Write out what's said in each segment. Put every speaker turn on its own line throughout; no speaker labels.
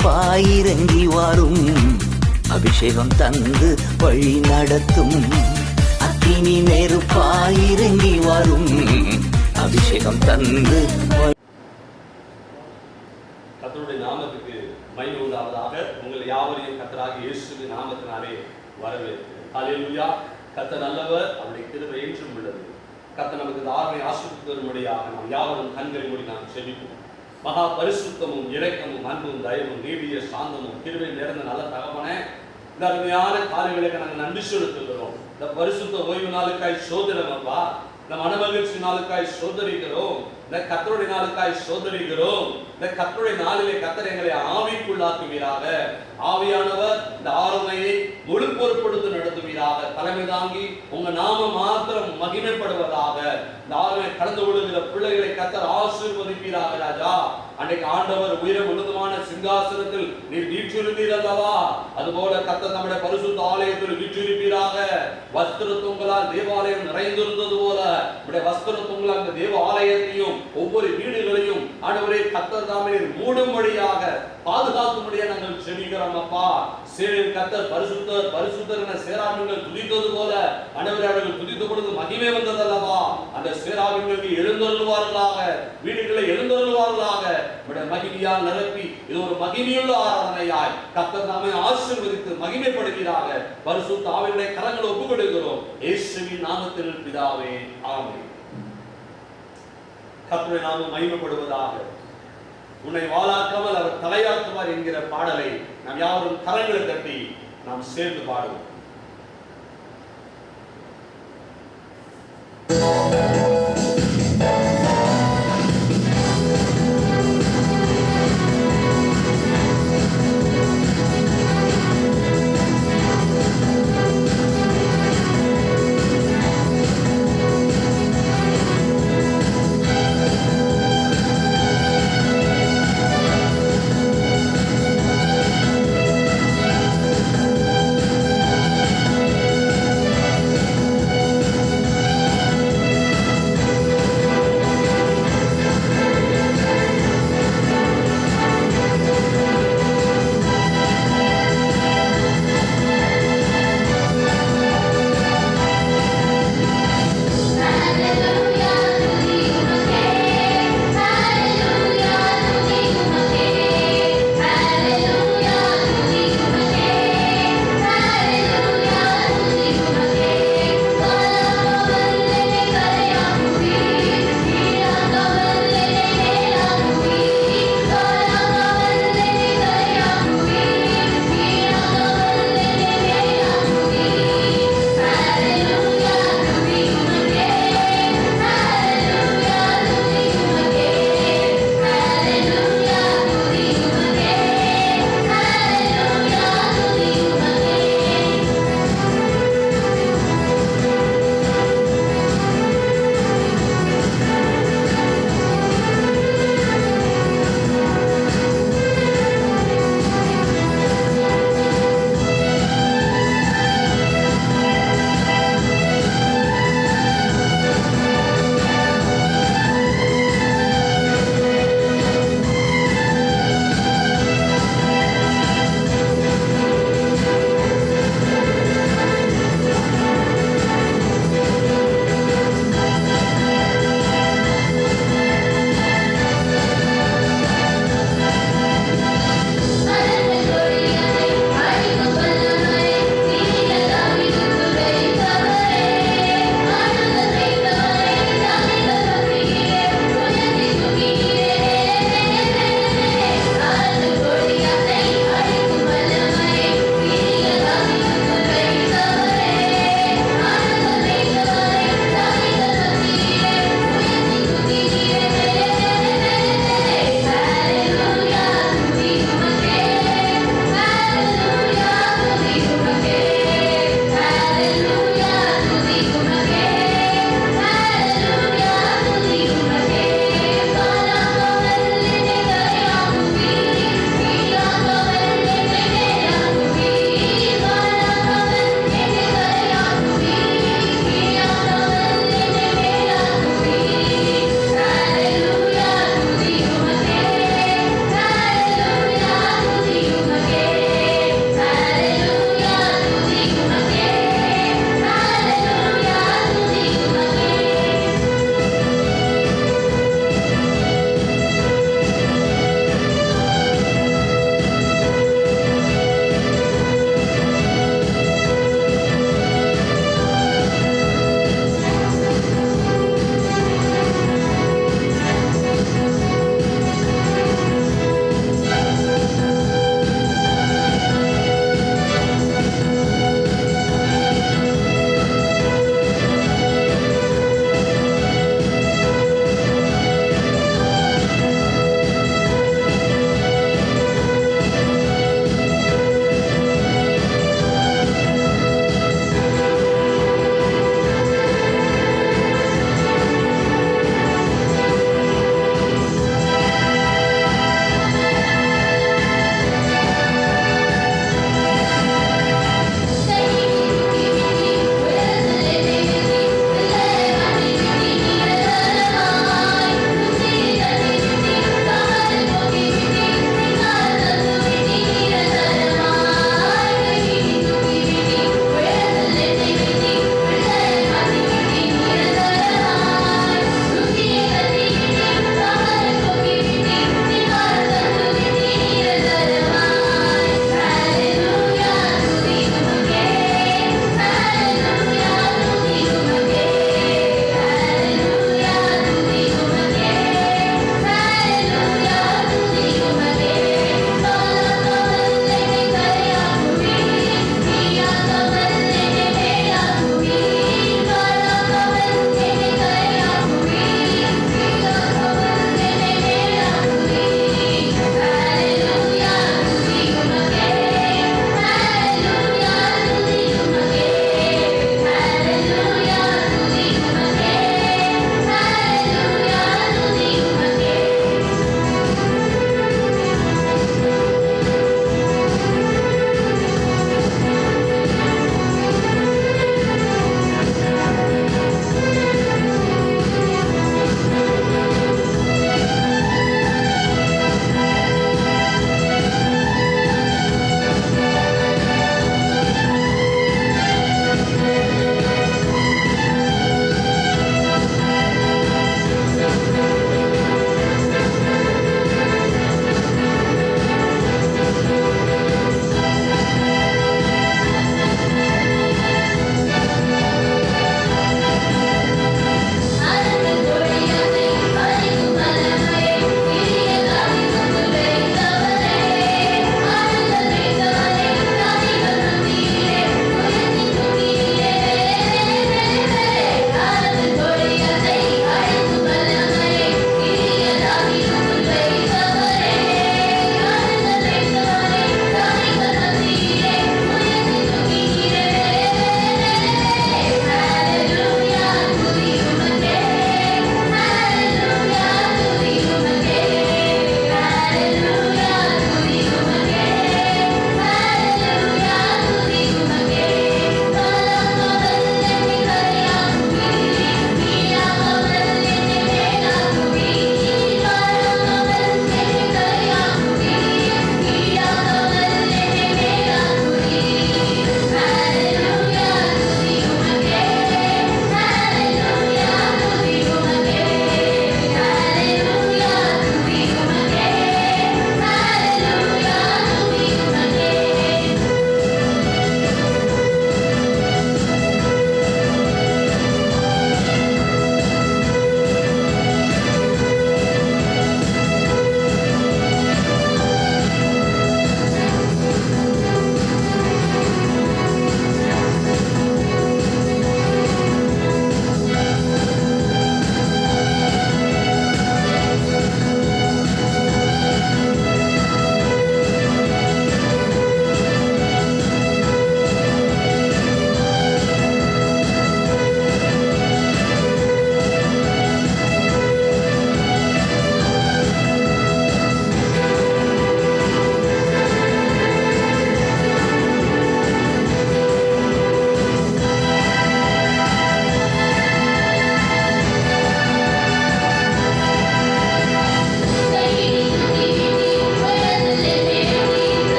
நெருப்பாயிரங்கி வரும், அபிஷேகம் தந்து வழி நடத்தும். அக்கினி நெருப்பாயிரங்கி வரும், அபிஷேகம் தந்து.
கர்த்தருடைய நாமத்துக்கு மகிமை உண்டாவதாக. உங்கள் யாவரையும் கர்த்தராகிய இயேசுவின் நாமத்தினாலே வரவேற்கிறேன். ஹல்லேலூயா. கர்த்தர் நல்லவர், அவருடைய கிருபை என்றும் உள்ளது. கர்த்தர் நமக்கு தாழ்மை ஆசீர்வதித்து வரும்படியாக நாம் யாவரும் கண்களை மூடி நாம் செபிப்போம். மகா பரிசுத்தமும் இரக்கமும் அன்பும் தயவும் நீடிய சாந்தமும் கிருபை நிறைந்த நல்ல தகவனே, இந்த அருமையான காரியங்களுக்கு நாங்கள் நன்றி செலுத்துகிறோம். இந்த பரிசுத்த ஓய்வு நாளுக்காய் சோதனம் அப்பா, இந்த மனமகிழ்ச்சி நாளுக்காய் சோதரிக்கிறோம், இந்த கர்த்தருடைய நாளுக்காய் சோதரிக்கிறோம். இந்த கர்த்தருடைய நாளிலே கர்த்தர் எங்களை ஆவிக்குள்ளாக்குவீராக. ஆவியானவர் இந்த ஆளுமையை முழு பொறுப்படுத்தி நடத்துவீராக. தலைமை தாங்கி உங்க நாம மாத்திரம் மகிமைப்படுவதாக. இந்த ஆளுமை கடந்து விழுகிற பிள்ளைகளை கர்த்தர் ஆசீர்வதிப்பீராக. ராஜா, அன்றைக்கு ஆண்டவர் உயிர முழுதுமான சிங்காசனத்தில் நீர் வீற்றிருந்தீர் அல்லவா, அதுபோல கர்த்தர் நம்முடைய பரிசுத்த ஆலயத்தில் வீற்றிருப்பீராக. வஸ்திர தொங்கலால் தேவாலயம் நிறைந்திருந்தது போல நம்முடைய வஸ்திர தொங்கலால் அந்த தேவ ஆலயத்தையும் ஒவ்வொரு வீடுகளையும் ஆண்டவரே கர்த்தர் தாமே மூடும்படியாக பாதுகாக்கும்படியாக நாங்கள் செபிக்கிறோம் அப்பா. சேரின் கர்த்தர் பரிசுத்தர் பரிசுத்தர் என சேராவின்கள் துதித்தது போல ஆண்டவரே அவர்கள் துதித்த பொழுது மகிமை வந்தது அல்லவா, அந்த சேராவின்களுக்கு எழுந்தருள்வார்களாக, வீடுகளை எழுந்தருள்வார்களாக. மகிமையால் நிரப்பி இது ஒரு மகிமையுள்ள ஆராதனையாய் கர்த்தர் நாமே ஆசீர்வதித்து மகிமைப்படுகிறாக. பரிசுத்த ஆவியுடைய கரங்களை ஒப்புக் கொடுக்கிறோம் இயேசுவின் நாமத்தில் பிதாவே, ஆமென். கர்த்தருடைய நாமம் மகிமைப்படுவதாக. உன்னை வாளாக்காமல் அவர் தலையாக்குவார் என்கிற பாடலை நாம் யாவரும் கரங்களை தட்டி நாம் சேர்ந்து பாடுவோம்.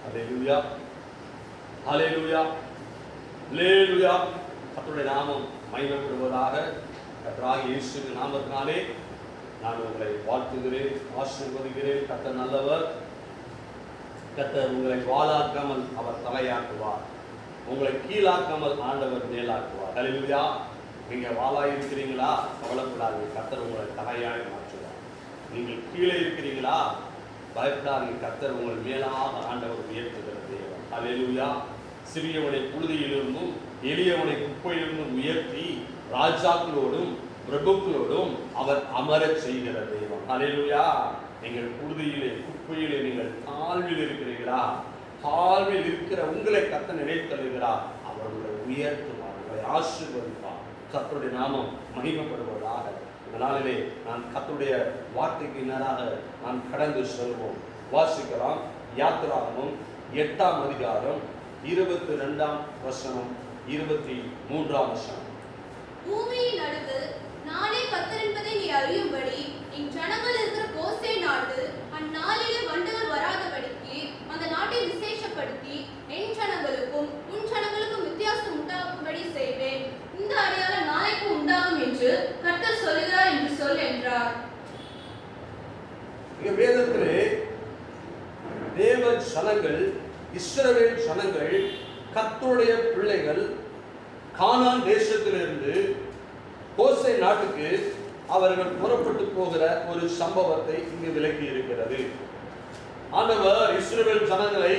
ஹல்லேலூயா, ஹல்லேலூயா, ஹல்லேலூயா. கர்த்தருடைய நாமம் மகிமைப்படுவதாக. கர்த்தராகிய இயேசுவின் நாமத்தினாலே நான் உங்களை வாழ்த்துகிறேன், ஆசீர்வதிக்கிறேன். கர்த்தர் நல்லவர். கர்த்தர் உங்களை வாளாக்காமல் அவர் தலையாக்குவார், உங்களை கீழாக்காமல் ஆண்டவர் மேலாக்குவார். ஹல்லேலூயா. நீங்க வாளாய் இருக்கிறீங்களா? கவலைப்படாதீங்க, கர்த்தர் உங்களை தலையாய் மாற்றுவார். நீங்கள் கீழே இருக்கிறீங்களா? பயப்படாதீங்க, கர்த்தர் உங்கள் மேலாக ஆண்டவர் உயர்த்துகிற தேவன். ஹல்லேலூயா. சிறியவனை புழுதியிலிருந்தும் எளியவனை குப்பையிலிருந்தும் உயர்த்தி ராஜாக்களோடும் பிரபுக்களோடும் அவர் அமரச் செய்கிற தெய்வம். ஹல்லேலூயா. நீங்கள் புழுதியிலே குப்பையிலே நீங்கள் தாழ்வில் இருக்கிறீர்களா? தாழ்வில் இருக்கிற உங்களை கர்த்தர் நினைத்தருகிறார். அவர் உங்களை உயர்த்துவார், உங்களை ஆசீர்வதிப்பார். கர்த்தருடைய நாமம் மகிமைப்படுவதாக. இந்த நாளிலே நான் கர்த்தருடைய வார்த்தைக்கு நேராக நான் கடந்து செல்வோம். வாசிக்கலாம். யாத்திராகமம் 8ஆம் அதிகாரம் 22ஆம் வசனம் 23ஆம் வசனம்.
பூமியின் நடுவில் நாளே கர்த்தர் என்பதை நீ அறியும்படி என் ஜனங்கள் இருக்கிற கோசே நாடு அந்நாளிலே வண்டுகள் வராதபடிக்கு அந்த நாட்டை விசேஷப்படுத்தி என் ஜனங்களுக்கும் உன் ஜனங்களுக்கும் வித்தியாசம் உண்டாகும்படி செய்வேன். இந்த அடையாளம் நாளைக்கு உண்டாகும் என்று கர்த்தர் சொல்லுகிறார் என்று சொல் என்றார்.
வேதத்திலே தேவ ஜனங்கள், இஸ்ரவேல் ஜனங்கள், கர்த்தருடைய பிள்ளைகள் கானான் தேசத்திலிருந்து கோசே நாட்டுக்கு அவர்கள் புறப்பட்டு போகிற ஒரு சம்பவத்தை இங்கு விளக்கி இருக்கிறது. ஆண்டவர் இஸ்ரவேல் ஜனங்களை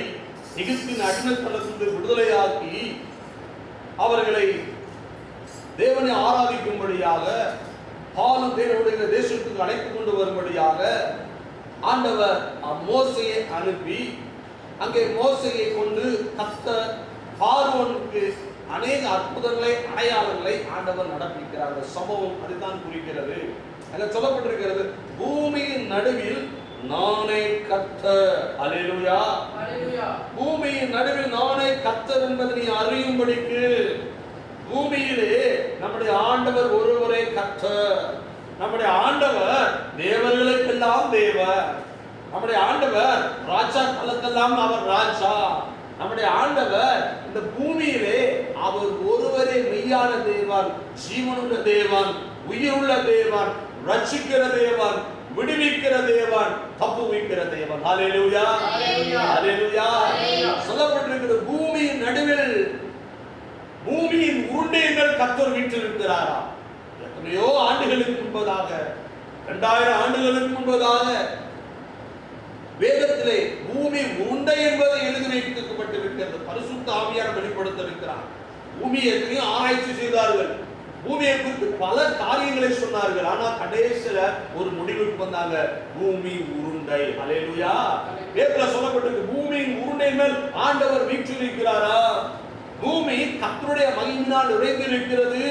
எகிப்தின் அடிமைத்தனத்திலிருந்து விடுதலையாக்கி அவர்களை தேவனை ஆராதிக்கும்படியாக பாலும் தேவனுடைய தேசத்துக்கு அழைத்துக் கொண்டு வரும்படியாக ஆண்டவர் மோசேயை அனுப்பி அங்கே மோசேயை கொண்டு கர்த்தர் பார்வோனுக்கு அநேக அற்புதங்களை அடையாளங்களை ஆண்டவர் நடப்பிக்கிறார். சம்பவம் அதுதான் குறிக்கிறது. அங்க சொல்லப்பட்டிருக்கிறது, பூமியின் நடுவில் நானே கர்த்தர். அல்லேலூயா, அல்லேலூயா. பூமியின் நடுவில் நானே கர்த்தர் என்பதை நீ அறியும்படிக்கு. பூமியிலே நம்முடைய ஆண்டவர் ஒருவரே கர்த்தர். நம்முடைய ஆண்டவர் தேவர்களுக்கெல்லாம் தேவர். நம்முடைய ஆண்டவர் ராஜாக்களுக்கெல்லாம் அவர் ராஜா. நம்முடைய ஆண்டவர் இந்த பூமியிலே அவர் ஒருவரே மெய்யான தேவன், ஜீவனுள்ள தேவன், உயிருள்ள தேவன், ரட்சிக்கிற தேவன், விடுவிக்கிற தேவன், தப்புவிக்கிற தேவன். ஹல்லேலூயா, ஹல்லேலூயா. சொல்லப்பட்டிருக்கிறது, பூமியின் நடுவில், பூமியின் உருண்டையின் மேல் கர்த்தர் வீற்றிருக்கிறாரா? எத்தனையோ ஆண்டுகளுக்கு முன்பதாக, 2000 ஆண்டுகளுக்கு முன்பதாக வேதத்திலே பூமி உருண்டை என்பதை எழுதி வைக்கப்பட்டிருக்கிறது. பரிசுத்த ஆவியார் வெளிப்படுத்தியிருக்கிறார். பூமியை எத்தனையோ ஆராய்ச்சி செய்தார்கள், பூமியை குறித்து பல காரியங்களை சொன்னார்கள். ஆனா கடைசியில ஒரு முடிவுக்கு வந்தாங்க, பூமி உருண்டை. ஹல்லேலூயா. வேதத்துல சொல்லப்பட்டிருக்கு, பூமியின் உருண்டை மேல் ஆண்டவர் வீற்றிருக்கிறாரா? பூமி கர்த்தருடைய மகிமையினால் நிறைந்திருக்கிறது.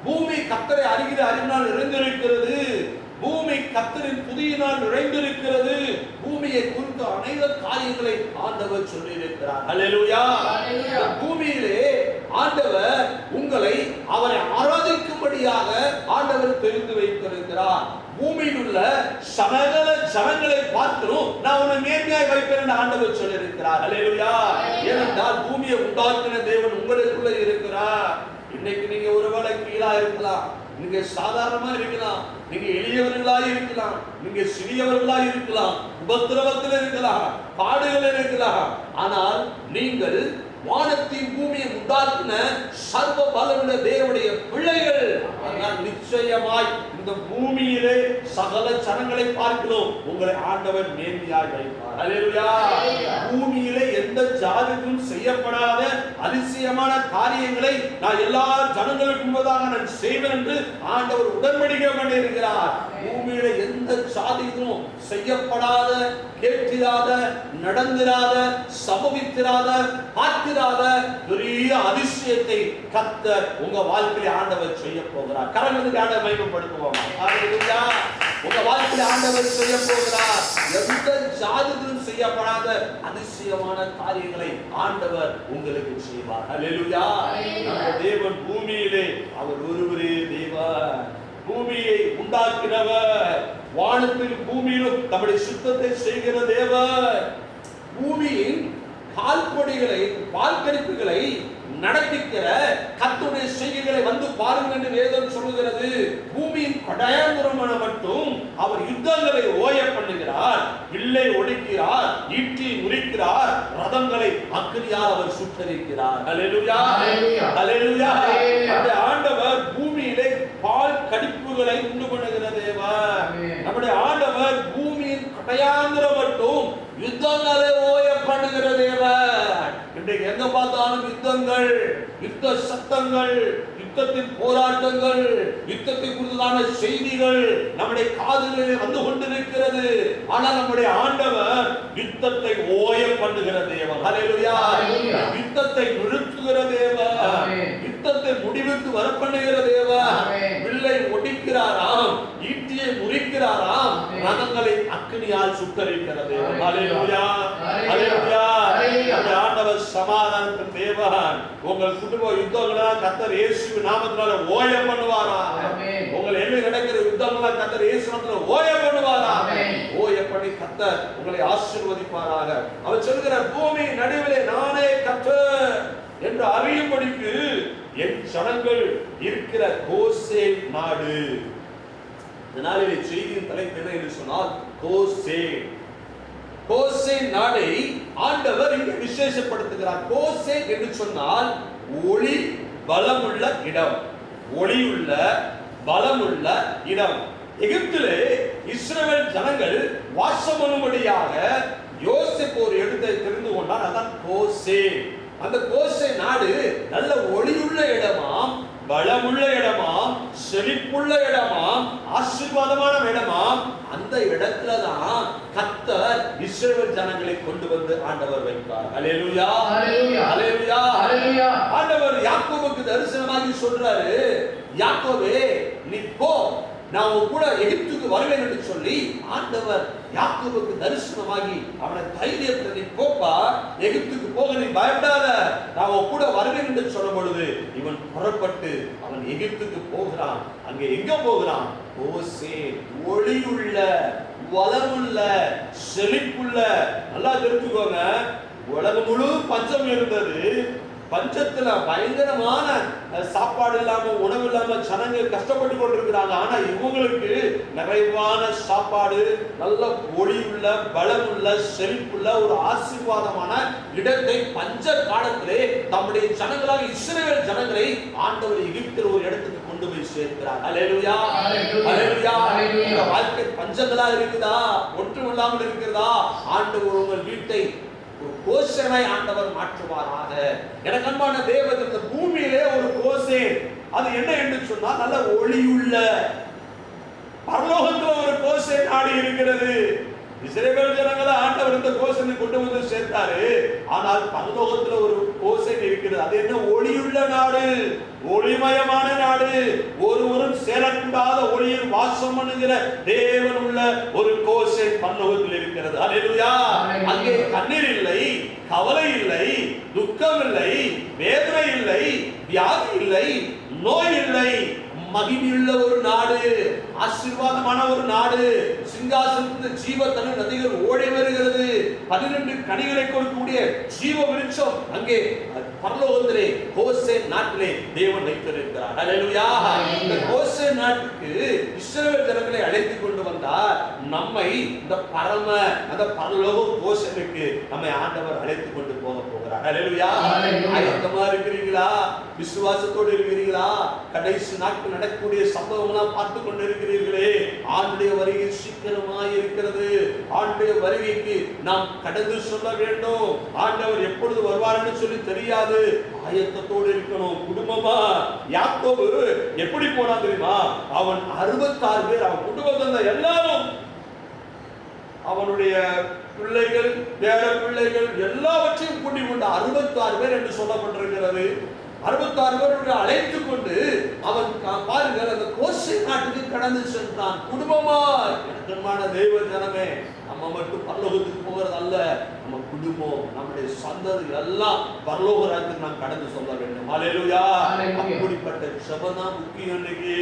பூமி கர்த்தரை அறிகிற அறிவினால் நிறைந்திருக்கிறது. பூமி கர்த்தரின் புதியினால் நிறைந்திருக்கிறது. பூமியை குறித்து அநேக காரியங்களை ஆண்டவர் சொல்லி இருக்கிறார். ஹல்லேலூயா. பூமியிலே ஆண்டவர் உங்களை அவரை ஆராதிக்கும்படியாக ஆண்டவர் தெரிந்து வைத்திருக்கிறார். பூமியில் உள்ள சகல ஜனங்களை பார்க்கிறோம், நான் உன்னை மேன்மையாய் வைப்பேன் என்று ஆண்டவர் சொல்லி இருக்கிறார். ஹல்லேலூயா. ஏனென்றால் பூமியை உண்டாக்கின தேவன் உங்களுக்குள்ள இருக்கிறார். இன்னைக்கு நீங்க ஒருவேளை கீழா இருக்கலாம், நீங்க சாதாரணமா இருக்கலாம், நீங்க எளியவர்களாய் இருக்கலாம், நீங்க சிறியவர்களாய் இருக்கலாம், உபத்திரவத்தில் இருக்கலாம், பாடுகள் இருக்கலாம். ஆனால் நீங்கள் வானத்தின் பூமியை உண்டாக்கின சர்வ பலமுள்ள தேவனுடைய பிள்ளைகள். அதனால் நிச்சயமாய் இந்த பூமியிலே சகல ஜனங்களை பார்க்கிறோம், உங்களை ஆண்டவர் மேன்மையாய் வைப்பார். ஹல்லேலூயா. பூமியிலே எந்த ஜாதிக்கும் செய்யப்படாத அதிசயமான காரியங்களை நான் எல்லா ஜனங்களுக்கு முன்பதாக நான் செய்வேன் என்று ஆண்டவர் உடன்படிக்கை பண்ணியிருக்கிறார். பூமியில எந்த ஜாதிக்கும் செய்யப்படாத, கேட்கிறாத, நடந்திராத, சம்பவித்திராத, பார்த்திராத பெரிய அதிசயத்தை கர்த்தர் உங்க வாழ்க்கையில ஆண்டவர் செய்ய போகிறார். கரங்களுக்கு ஆண்டவர் மகிமைப்படுத்துவோம். ஹல்லேலூயா. உங்க வாழ்க்கையில ஆண்டவர் செய்ய போகிறார். எந்த ஜாதிக்கும் செய்யப்படாத அதிசயமான காரியங்களை ஆண்டவர் உங்களுக்கு செய்வார். ஹல்லேலூயா. நம்ம தேவன் பூமியிலே அவர் ஒருவரே தேவன். பூமியை உண்டாக்கினவர், வானத்தில் பூமியிலும் தம்முடைய சுத்தத்தை செய்கிற தேவன். பூமியின்
கால்பொடிகளை பால்கடிப்புகளை நடப்பிக்கிற கர்த்தருடைய செய்கைகளை வந்து பாருங்கள் என்று வேதம் சொல்லுகிறது. பூமியின் கடையாந்துரமான மட்டும் அவர் யுத்தங்களை ஓய பண்ணுகிறார், வில்லை ஒடிக்கிறார், ஈட்டியை முறிக்கிறார், ரதங்களை அக்கினியால் அவர் சுட்டரிக்கிறார். அல்லேலூயா, அல்லேலூயா. நம்முடைய ஆண்டவர் பூமியிலே பால் கடிப்புகளை உண்டு பண்ணுகிற தேவன். நம்முடைய ஆண்டவர் பூமியின் கடையாந்துரம் மட்டும் யுத்தங்களை ஓய பண்ணுகிற தேவன். இன்றைக்கு எங்க பார்த்தாலும் யுத்தங்கள், யுத்த சத்தங்கள், யுத்தத்தின் போராட்டங்கள், யுத்தத்தை குறித்தான செய்திகள் நம்முடைய காதுகளிலே வந்து கொண்டிருக்கிறது. ஆனால் நம்முடைய ஆண்டவர் யுத்தத்தை ஓய பண்ணுகிற தேவன். அல்லேலூயா. யுத்தத்தை நிறுத்துகிற தேவன், யுத்தத்தை முடிவுக்கு வர பண்ணுகிற தேவன். வில்லை ஒடிக்கிறாராம், ஈட்டியை முறிக்கிறாராம், ரதங்களை அக்கினியால் சுட்டரிக்கிற தேவன். அல்லேலூயா, அல்லேலூயா. நம்முடைய ஆண்டவர் சமாதானத்தின் தேவன். உங்கள் குடும்ப யுத்தங்களை கர்த்தர் இயேசுவின் நாமத்தினால ஓய பண்ணுவாரா? உங்கள் எல்லை நடக்கிற யுத்தங்களை கர்த்தர் இயேசு நாமத்தினால ஓய பண்ணுவாரா? ஓய பண்ணி கர்த்தர் உங்களை ஆசீர்வதிப்பாராக. அவர் சொல்கிறார், பூமி நடுவிலே நானே கர்த்தர் என்று அறியும்படிக்கு என் ஜனங்கள் இருக்கிற கோசேன் நாடு. இதனாலே செய்தியின் தலைப்பு என்ன என்று சொன்னால் கோசேன். கோசேன் நாடை ஆண்டவர் இங்கே விசேஷப்படுத்துகிறார். கோசேன் என்று சொன்னால் ஒளி பலமுள்ள இடம், ஒளியுள்ள பலமுள்ள இடம். எகிப்திலே இஸ்ரவேல் ஜனங்கள் வாசம் பண்ணும்படியாக யோசேப்பு ஒரு இடத்தை தெரிந்து கொண்டார். அதான் கோசேன். அந்த கோசேன் நாடு நல்ல ஒளியுள்ள இடமாம், பலமுள்ள இடமாம், செழிப்புள்ள இடமாம், ஆசீர்வாதமான இடமாம். அந்த இடத்துல தான் கர்த்தர் இஸ்ரவேல் ஜனங்களை கொண்டு வந்து ஆண்டவர் வைத்தார். அல்லேலூயா, அல்லேலூயா, அல்லேலூயா. ஆண்டவர் யாக்கோபுக்கு தரிசனமாகி சொல்றாரு, யாக்கோபே நீ போ, நான் உன் கூட எகிப்துக்கு வருவேன் என்று சொல்லி ஆண்டவர் யாக்கோபுக்கு தரிசனமாகி அவனை தைரியத்தை, நீ போப்பா, எகிப்துக்கு போக, நீ பயப்படாத, நான் உன் கூட வருவேன் என்று சொல்லும் பொழுது இவன் புறப்பட்டு அவன் எகிப்துக்கு போகிறான். அங்கே எங்க போகிறான்? கோசேன், ஒளியுள்ள வளமுள்ள செழிப்புள்ள. நல்லா தெரிஞ்சுக்கோங்க, உலகம் முழு பஞ்சம் இருந்தது. பஞ்சத்துல பயங்கரமான சாப்பாடு இல்லாம, உணவு இல்லாம ஜனங்கள் கஷ்டப்பட்டு கொண்டிருக்கிறாங்க. ஆனா இவங்களுக்கு நிறைவான சாப்பாடு, நல்ல ஒளியுள்ள பலமுள்ள செழிப்புள்ள ஒரு ஆசீர்வாதமான இடத்தை பஞ்ச காலத்திலே தம்முடைய ஜனங்களாக இஸ்ரவேல் ஜனங்களை ஆண்டவர் எகிப்தில் ஒரு இடத்துக்கு கொண்டு போய் சேர்க்கிறார். அல்லேலூயா, அல்லேலூயா. இந்த வாழ்க்கை பஞ்சங்களா இருக்குதா, ஒன்றுமில்லாமல் இருக்கிறதா? ஆண்டவர் உங்கள் வீட்டை ஒரு கோசேனாய் ஆண்டவர் மாற்றுவாராக. எனக்கு அன்பான தேவன், இந்த பூமியிலே ஒரு கோசேன், அது என்ன என்று சொன்னால் நல்ல ஒளியுள்ள. பரலோகத்தில் ஒரு கோசேன் நாடு இருக்கிறது. இஸ்ரவேல் ஜனங்களை ஆண்டவர் இந்த கோசேனை கொண்டு வந்து சேர்த்தாரு. ஆனால் பரலோகத்தில் ஒரு கோசேன் இருக்கிறது. அது என்ன? ஒளியுள்ள நாடு, ஒளிமயமான நாடு, ஒருவரும் சேரக்கூடாத ஒளியில் வாசம் பண்ணுகிற தேவன் உள்ள ஒரு கோசேன் பரலோகத்தில் இருக்கிறது. அல்லேலூயா. அங்கே கண்ணீர் இல்லை, கவலை இல்லை, துக்கம் இல்லை, வேதனை இல்லை, வியாதி இல்லை, நோய் இல்லை. மகிமையுள்ள ஒரு நாடு, ஆசீர்வாதமான ஒரு நாடு. சிங்காசனத்தின் ஜீவத்தண்ணீர் நதிகள் ஓடி வருகிறது. 12 கனிகளை கொடுக்கக்கூடிய ஜீவ விருட்சம் அங்கே பரலோகத்திலே கோசேன் நாட்டிலே தேவன் வைத்திருக்கிறார். அல்லேலூயா. இந்த கோசேன் நாட்டுக்கு இஸ்ரவேல் ஜனங்களை அழைத்து கொண்டு வந்தார். நம்மை இந்த அந்த பரலோக கோசேனுக்கு நம்மை ஆண்டவர் அழைத்து கொண்டு போக போகிறார். அல்லேலூயா. ஆயத்தமா இருக்கிறீங்களா? விசுவாசத்தோடு இருக்கிறீங்களா? கடைசி நாட்கள் நடக்கக்கூடிய சம்பவங்களாம் பார்த்து கொண்டு இருக்கிறீர்களே. ஆண்டுடைய வருகை சீக்கிரமாய் இருக்கிறது. ஆண்டுடைய வருகைக்கு நாம் கடந்து சொல்ல வேண்டும். ஆண்டவர் எப்பொழுது வருவார் என்று சொல்லி தெரியாது. ஆயத்தத்தோடு இருக்கணும். குடும்பமா யாக்கோபு எப்படி போனா தெரியுமா? அவன் 66 பேர், அவன் குடும்பத்தில் எல்லாரும், அவனுடைய பிள்ளைகள், பேர பிள்ளைகள் எல்லாவற்றையும் கூட்டிக் கொண்டு 66 பேர் என்று சொல்லப்பட்டிருக்கிறது. 66 பேர் அழைத்து கொண்டு அவன் பாருங்கள் அந்த கோசேன் நாட்டுக்கு கடந்து சென்றான். குடும்பமா. எனக்குமான தெய்வ ஜனமே, நம்ம மட்டும் பரலோகத்துக்கு போகிறது அல்ல, நம்ம குடும்பம், நம்முடைய சந்ததி எல்லாம் பரலோக ராஜ்யத்துக்கு நாம் கடந்து சொல்ல வேண்டும். அல்லேலூயா. அப்படிப்பட்ட ஜெபம் முக்கியம். இன்னைக்கு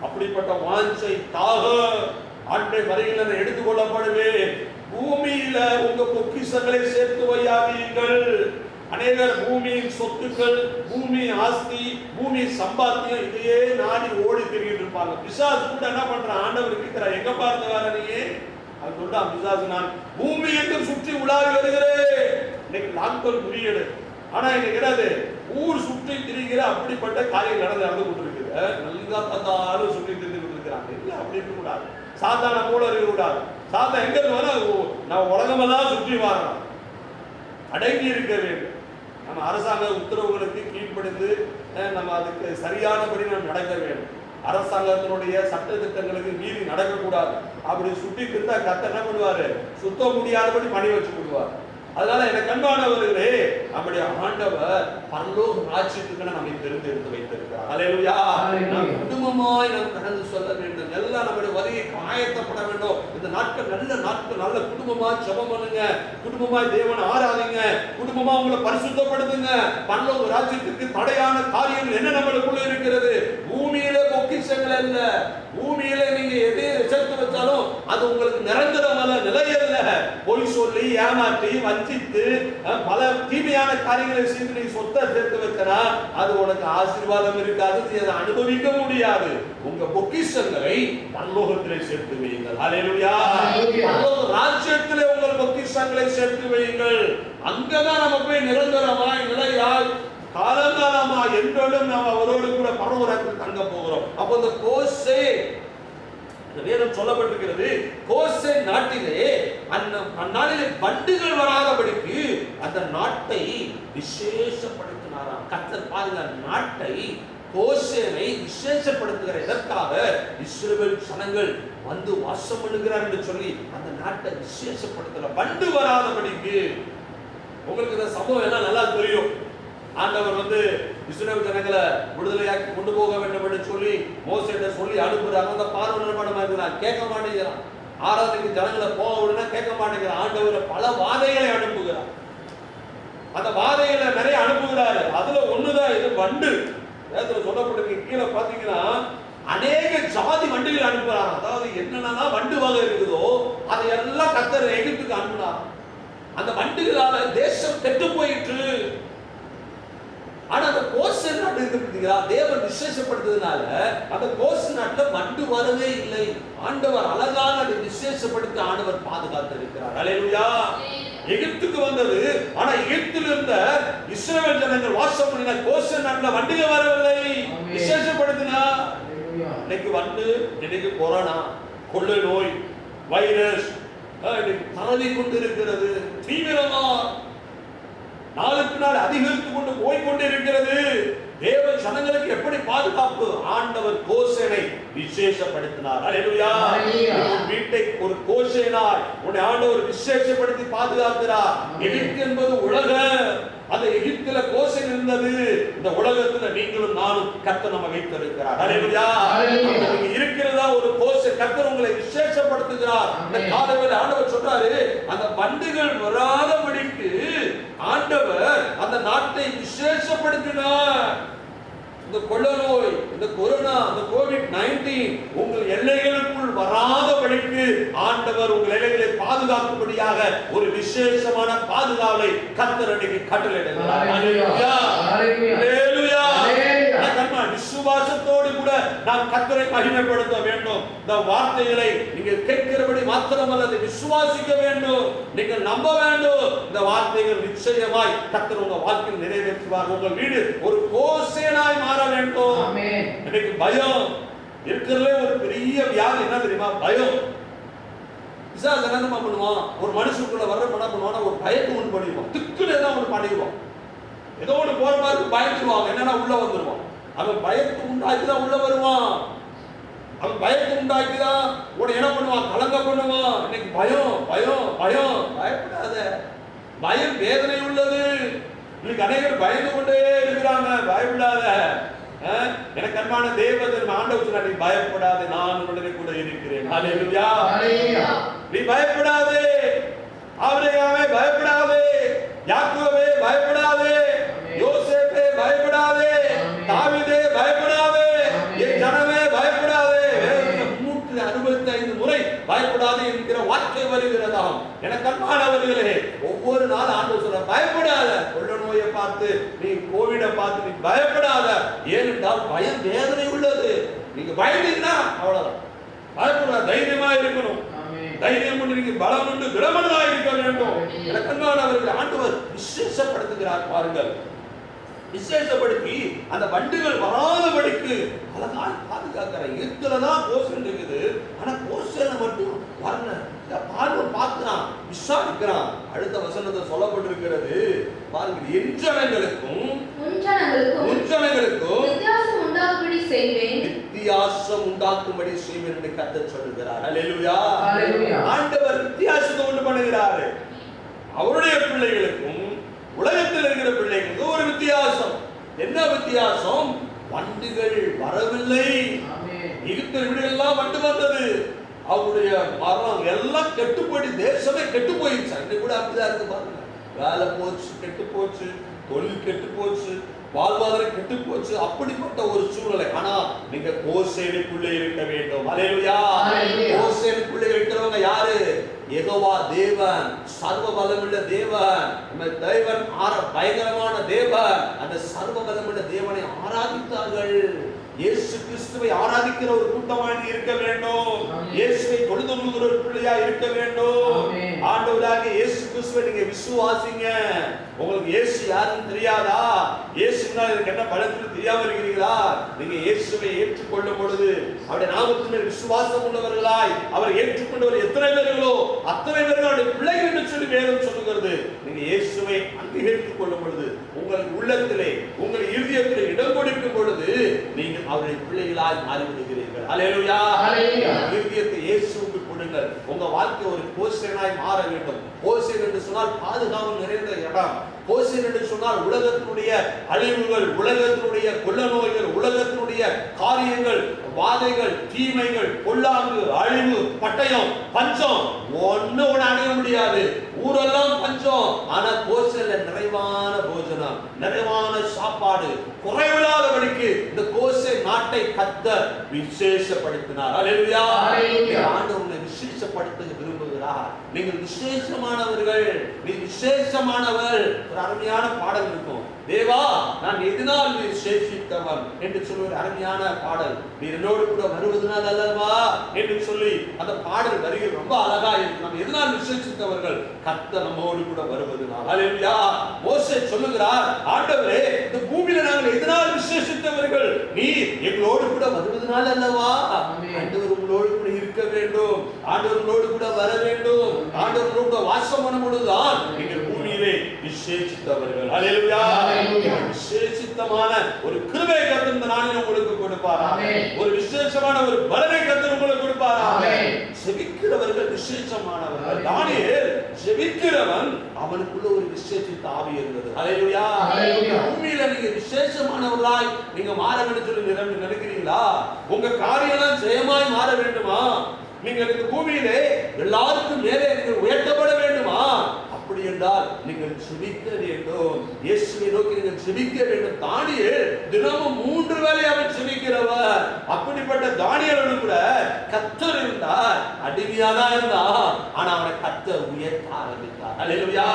அப்படிப்பட்ட வாஞ்சை தாக ஆண்டை வருகையில் எடுத்துக்கொள்ளப்படுவேன். பூமியில உங்க பொக்கிஷங்களை சேர்த்து வையாதீர்கள். அநேகர் பூமியின் சொத்துக்கள், பூமி ஆஸ்தி, பூமி சம்பாத்தியம் இதையே நாடி ஓடி திரிகிட்டு இருப்பாங்க. பிசாசு கூட என்ன பண்றான், ஆண்டவர் இருக்கிறார், எங்க பார்த்து வர நீ? அது சொல்றான் பிசாசு, நான் பூமி எங்கும் சுற்றி உலாவி வருகிறேன். இன்னைக்கு லாக்டவுன் புரியல, ஆனா இன்னைக்கு என்னது, ஊர் சுற்றி திரிகிற அப்படிப்பட்ட காரியம் நடந்து கொண்டிருக்குது. நல்லா தந்தாலும் சுற்றி திரிந்து கொண்டிருக்கிறாங்க. இல்ல அப்படி இருக்க கூடாது, சாத்தான போல இருக்க கூடாது. சாத்தா எங்க வர, நான் உலகமெல்லாம் சுற்றி வரணும், அடங்கி இருக்க வேண்டும். நம்ம அரசாங்க உத்தரவுகளுக்கு கீழ்ப்படிந்து நம்ம அதுக்கு சரியானபடி நம்ம நடக்க வேண்டும். அரசாங்கத்தினுடைய சட்ட திட்டங்களுக்கு மீறி நடக்கக்கூடாது. அப்படி சுட்டி இருந்தா கர்த்தர் என்ன பண்ணுவாரு, சுத்த முடியாதபடி பணி வச்சு கொடுவார். அதனால எனக்கு அன்பானவர்களே, நம்முடைய ஆண்டவர் பரலோக ராஜ்யத்துக்கு நம்மை தெரிந்தெடுத்து வைத்திருக்கிறார். அல்லேலூயா. நாம் குடும்பமாய் நாம் கடந்து சொல்ல வேண்டும். எல்லாம் நம்முடைய வருகைக்கு ஆயத்தப்பட வேண்டும். இந்த நாட்கள் நல்ல நாட்கள், நல்ல குடும்பமா ஜெபம் பண்ணுங்க, குடும்பமாய் தேவனை ஆராதிங்க, குடும்பமா உங்களை பரிசுத்தப்படுத்துங்க. பரலோக ராஜ்யத்துக்கு தடையான காரியங்கள் என்ன நம்மளுக்குள்ள இருக்கிறது? பூமியில பொக்கிஷங்கள் அல்ல. பூமியில நீங்க எதை சேர்த்து வச்சாலும் அது உங்களுக்கு நிரந்தரம் அல்ல, நிலையல்ல. பொய் சொல்லி ஏமாற்றி வஞ்சித்து பல தீமையான காரியங்களை செய்து நீ சொத்தை சேர்த்து வைக்கிறா, அது உனக்கு ஆசீர்வாதம் இருக்காது, நீ அதை அனுபவிக்க முடியாது. உங்க பொக்கிஷங்களை பரலோகத்திலே சேர்த்து வையுங்கள். அல்லேலூயா. பரலோக ராஜ்யத்திலே உங்கள் பொக்கிஷங்களை சேர்த்து வையுங்கள். அங்கதான் நம்ம போய் நிரந்தரமாய் நிலையாய் காலங்காலமா என்றாலும் நாம் அவரோடு கூட பரலோகத்தில் தங்க போகிறோம். அப்போ இந்த கோசே, வேதம் சொல்லப்பட்டிருக்கிறது, கோசே நாட்டிலே அந்நாளிலே வண்டுகள் வராதபடிக்கு அந்த நாட்டை விசேஷப்படுத்தினாராம் கர்த்தர். பாருங்க, நாட்டை கோசேனை விசேஷப்படுத்துகிற இதற்காக இஸ்ரவேல் ஜனங்கள் வந்து வாசம் பண்ணுகிறார் என்று சொல்லி அந்த நாட்டை விசேஷப்படுத்துகிற, வண்டு வராதபடிக்கு. உங்களுக்கு இந்த சம்பவம் எல்லாம் நல்லா தெரியும். ஆண்டவர் வந்து இஸ்ரவேல் ஜனங்களை விடுதலையாக்கி கொண்டு போக வேண்டும் என்று சொல்லி மோசேட்ட சொல்லி அனுப்புறாங்க. அந்த பார்வன் படமா இருக்கிறான், கேட்க மாட்டேங்கிறான். ஆராதனைக்கு ஜனங்களை போக விடுனா கேட்க மாட்டேங்கிறான். ஆண்டவர் பல வாதைகளை அனுப்புகிறார். அந்த வாதைகளை நிறைய அனுப்புகிறாரு. அதுல ஒண்ணுதான் இது வண்டு. வேதத்துல சொல்லப்பட்டிருக்கு, கீழே பாத்தீங்கன்னா அநேக ஜாதி வண்டுகள் அனுப்புறாங்க. அதாவது என்னென்னலாம் வண்டு வகை இருக்குதோ அதையெல்லாம் கர்த்தர் எகிப்துக்கு அனுப்புனார். அந்த வண்டுகளால தேசம் கெட்டு போயிற்று. ஆனா அந்த கோசே நாட்டு இருக்கிறீங்களா, தேவன் விசேஷப்படுத்துறதுனால அந்த கோசே நாட்டுல வண்டு வரவே இல்லை. ஆண்டவர் அழகாக அதை விசேஷப்படுத்தி ஆண்டவர் பாதுகாத்து இருக்கிறார். அல்லேலூயா. எகிப்துக்கு வந்தது, ஆனா எகிப்தில் இருந்த இஸ்ரவேல் ஜனங்கள் வாசம் பண்ணின கோசே நாட்டுல வண்டுகள் வரவில்லை. விசேஷப்படுத்தினா இன்னைக்கு வண்டு, இன்னைக்கு கொரோனா, கொள்ளை நோய், வைரஸ் பரவி கொண்டு இருக்கிறது. தீவிரமா நாளுக்கு நாள் அதிகரித்து கொண்டு போய்கொண்டே இருக்கிறது. தேவ ஜனங்களுக்கு எப்படி பாதுகாப்பு? ஆண்டவர் கோசேனை விசேஷப்படுத்தினார். அல்லேலூயா. உன் வீட்டை ஒரு கோசேனாய் உன்னை ஆண்டவர் விசேஷப்படுத்தி பாதுகாக்கிறார். எகிப்து என்பது உலகம். அந்த எகிப்தில கோசேன் இருந்தது. இந்த உலகத்துல நீங்களும் நானும் கர்த்தர் நம்ம வைத்திருக்கிறார். அல்லேலூயா. நீங்க இருக்கிறதா ஒரு கோசேன், கர்த்தர் உங்களை விசேஷப்படுத்துகிறார். இந்த காலவேளை ஆண்டவர் சொல்றாரு, அந்த வண்டுகள் வராதபடிக்கு ஆண்டவர் அந்த நாட்டை விசேஷப்படுத்தினார். இந்த கொள்ள நோய், இந்த கொரோனா, இந்த கோவிட்-19 உங்கள் எல்லைகளுக்குள் வராதபடிக்கு ஆண்டவர் உங்கள் எல்லைகளை பாதுகாக்கும்படியாக ஒரு விசேஷமான பாதுகாவலை கர்த்தர் அன்றைக்கு கட்டளையிடுகிறார். அல்லேலூயா. அல்லேலூயா. விசுவாசத்தோடு கூட நாம் கர்த்தரை மகிமைப்படுத்த வேண்டும். இந்த வார்த்தைகளை நீங்கள் கேட்கிறபடி மாத்திரமல்ல, அதை விசுவாசிக்க வேண்டும், நீங்கள் நம்ப வேண்டும். இந்த வார்த்தைகள் நிச்சயமாய் கர்த்தர் உங்க வாழ்க்கையில் நிறைவேற்றுவார். உங்கள் வீடு ஒரு கோசேனாய் மாற வேண்டும். ஆமென். இன்னைக்கு பயம் இருக்கிறதுல ஒரு பெரிய வியாதி என்ன தெரியுமா? பயம். பிசாசு என்ன பண்ணுவான்? ஒரு மனுஷனுக்குள்ள வர்ற என்ன பண்ணுவானா, ஒரு பயத்தை உண்டு பண்ணிடுவான். திக்குன்னு ஏதாவது ஒன்று பண்ணிடுவான். ஏதோ ஒன்று போற மாதிரி பயந்துருவாங்க. என்னன்னா உள்ள வந்துருவான். அவன் பயத்தை உண்டாக்கிதான் உள்ள வருவான். அவன் பயத்தை உண்டாக்கிதான் உன்னை என்ன பண்ணுவான்? கலங்க பண்ணுவான். இன்னைக்கு பயம் பயம் பயம். பயப்படாத. பயம் வேதனை உள்ளது. இன்னைக்கு அநேகர் பயந்து கொண்டே இருக்கிறாங்க. பயப்படாத. எனக்கு அன்பான தேவதன் ஆண்டவர் சொன்னார், நீ பயப்படாதே, நான் உடனே கூட இருக்கிறேன். அல்லேலூயா. நீ பயப்படாதே. ஆபிரகாமே பயப்படாதே. யாக்கோபே பயப்படாதே. யோசேப்பே பயப்படாதே. தாவீதே பயப்படாதே. என் ஜனமே பயப்படாதே. 365 முறை பயப்படாதே என்கிற வார்த்தை வருகிறதாம். அன்பானவர்களே, ஒவ்வொரு நாள் ஆண்டவர் சொல்ற பயப்படாத. கொள்ள நோயை பார்த்து நீ, கோவிட பார்த்து நீ பயப்படாத. ஏனென்றால் பயம் வேதனை உள்ளது. நீங்க பயந்தீங்கன்னா அவ்வளவுதான். பயப்படாத, தைரியமா இருக்கணும். தைரியம் கொண்டு நீங்க பலம் கொண்டு திடமனதாக இருக்க வேண்டும். எனக்கு அன்பானவர்கள், ஆண்டவர் விசேஷப்படுத்துகிறார் பாருங்கள். விசேஷப்படுத்தி அந்த வண்டுகள் வராதபடிக்கு அழகாக பாதுகாக்கிற. இதுலதான் கோஷம் இருக்குது. ஆனா கோஷனை மட்டும் வரல. பார்வை பார்க்கிறான், விசாரிக்கிறான். அடுத்த வசனத்தை சொல்லப்பட்டிருக்கிறது பாருங்க. எஞ்சனங்களுக்கும்
வித்தியாசம் உண்டாகும்படி செய்வேன்
என்று கர்த்தர் சொல்லுகிறார். அல்லேலூயா. ஆண்டவர் வித்தியாசத்தை உண்டு பண்ணுகிறார். அவருடைய பிள்ளைகளுக்கும் உலகத்தில் இருக்கிற பிள்ளைகளுக்கும் ஒரு வித்தியாசம். என்ன வித்தியாசம்? வண்டுகள் வரவில்லை. எகிப்து வீடுகள்லாம் வண்டு வந்தது. அவருடைய மரம் எல்லாம் கெட்டு போய் தேசமே கெட்டு போயிடுச்சு. அன்றைக்கு கூட அப்படிதான் இருக்கு பாருங்க. வேலை போச்சு, கெட்டு போச்சு, தொழில் கெட்டு போச்சு, வாழ்வாதாரம் கெட்டு போச்சு. அப்படிப்பட்ட ஒரு சூழ்நிலை. ஆனா நீங்க கோசேனுக்குள்ளே இருக்க வேண்டும். அல்லேலூயா. கோசேனுக்குள்ளே இருக்கிறவங்க யாரு? யெகோவா தேவன், சர்வ பலமுள்ள தேவன். நம்ம தேவன் பயங்கரமான தேவன். அந்த சர்வ பலமுள்ள தேவனை ஆராதித்தார்கள். இயேசு கிறிஸ்துவை ஆராதிக்கிற ஒரு கூட்டமாக இருக்க வேண்டும். இயேசுவை தொழுதுகிற ஒரு பிள்ளையா இருக்க வேண்டும். ஆண்டவராகிய இயேசு கிறிஸ்துவை நீங்க விசுவாசிங்க. உங்களுக்கு இயேசு யாருன்னு தெரியாதா? இயேசுனா எனக்கு என்ன பலன்னு தெரியாம இருக்கிறீங்களா? நீங்க இயேசுவை ஏற்றுக்கொள்ளும் பொழுது அவருடைய நாமத்தின் விசுவாசம் உள்ளவர்களாய் அவர் ஏற்றுக்கொண்டவர் எத்தனை பேர்களோ அத்தனை பேர்களுடைய பிள்ளைகள் என்று சொல்லி வேதம் சொல்லுகிறது. நீங்க இயேசுவை அங்கீகரித்துக் கொள்ளும் பொழுது உங்கள் உள்ளத்திலே, உங்கள் இருதயத்திலே இடம் கொடுக்கும் பொழுது நீங்கள் அவருடைய பிள்ளைகளாய் மாறிவிடுகிறீர்கள். அல்லேலூயா. இருதயத்தை இயேசுவுக்கு கொடுங்கள். உங்க வாழ்க்கை ஒரு கோசேனாய் மாற வேண்டும். கோசேன் என்று சொன்னால் பாதுகாப்பு நிறைந்த இடம். கோசேன் என்று சொன்னால் உலகத்தினுடைய அழிவுகள், உலகத்தினுடைய கொள்ள நோய்கள், உலகத்தினுடைய காரியங்கள், வாதைகள், தீமைகள், பொல்லாங்கு, அழிவு, பட்டயம், பஞ்சம் ஒண்ணு அடைய முடியாது. ஊரெல்லாம் பஞ்சம். ஆனா கோசேன்ல நிறைவான போஜனம், நிறைவான சாப்பாடு, குறைவில்லாதபடிக்கு இந்த கோசேன் நாட்டை கர்த்தர் விசேஷப்படுத்தினார். அல்லேலூயா. ஆண்டவர் உங்களை விசேஷப்படுத்த விரும்புகிறார். நீங்கள் விசேஷமானவர்கள். நீ விசேஷமானவர். ஒரு அருமையான பாடல் இருக்கும். தேவா நான் எதனால் விசேஷித்தவன் என்று சொல்லி ஒரு அருமையான பாடல். நீ என்னோடு கூட வருவதனால் அல்லவா என்று சொல்லி அந்த பாடல் வரிகள் ரொம்ப அழகா இருக்கு. நம்ம எதனால் விசேஷித்தவர்கள்? கர்த்தர் நம்மோடு கூட வருவதனால். அல்லேலூயா. மோசே சொல்லுகிறார், ஆண்டவரே இந்த பூமியில நாங்கள் எதனால் விசேஷித்தவர்கள்? நீ எங்களோடு கூட வருவதனால் அல்லவா. ஆண்டவர் உங்களோடு கூட இருக்க வேண்டும். ஆண்டவர் உங்களோடு கூட வர வேண்டும். ஆண்டவர் உங்களோடு வாசம் பண்ணும் பொழுதுதான் நீங்கள் பூமியிலே விசேஷித்தவர்கள். அல்லேலூயா. விசேஷித்தமான ஒரு கிருபை கர்த்தர் இந்த நாளில் உங்களுக்கு கொடுப்பார். ஒரு விசேஷமான ஒரு பலனை கர்த்தர் உங்களுக்கு கொடுப்பார். ஜெபிக்கிறவர்கள் விசேஷமானவர்கள். தானியேல் ஜெபிக்கிறவன், அவனுக்குள்ள ஒரு விசேஷித்த ஆவி இருந்தது. அல்லேலூயா. பூமியில நீங்க விசேஷமானவர்களாய் நீங்க மாற வேண்டும் சொல்லி நினைக்கிறீங்களா? உங்க காரியெல்லாம் ஜெயமாய் மாற வேண்டுமா? நீங்கள் இந்த பூமியிலே எல்லாருக்கும் மேலே நீங்கள் உயர்த்தப்பட வேண்டுமா? அப்படி என்றால் நீங்கள் ஜெபிக்க வேண்டும். இயேசுவை நோக்கி நீங்கள் ஜெபிக்க வேண்டும். தானியேல் தினமும் 3 வேளை அவன் ஜெபிக்கிறவர். அப்படிப்பட்ட தானியேலோடு கூட கர்த்தர் இருந்தார். அடிமையாதான் இருந்தான். ஆனா அவனை கர்த்தர் உயர்த்த ஆரம்பித்தார். அல்லேலூயா.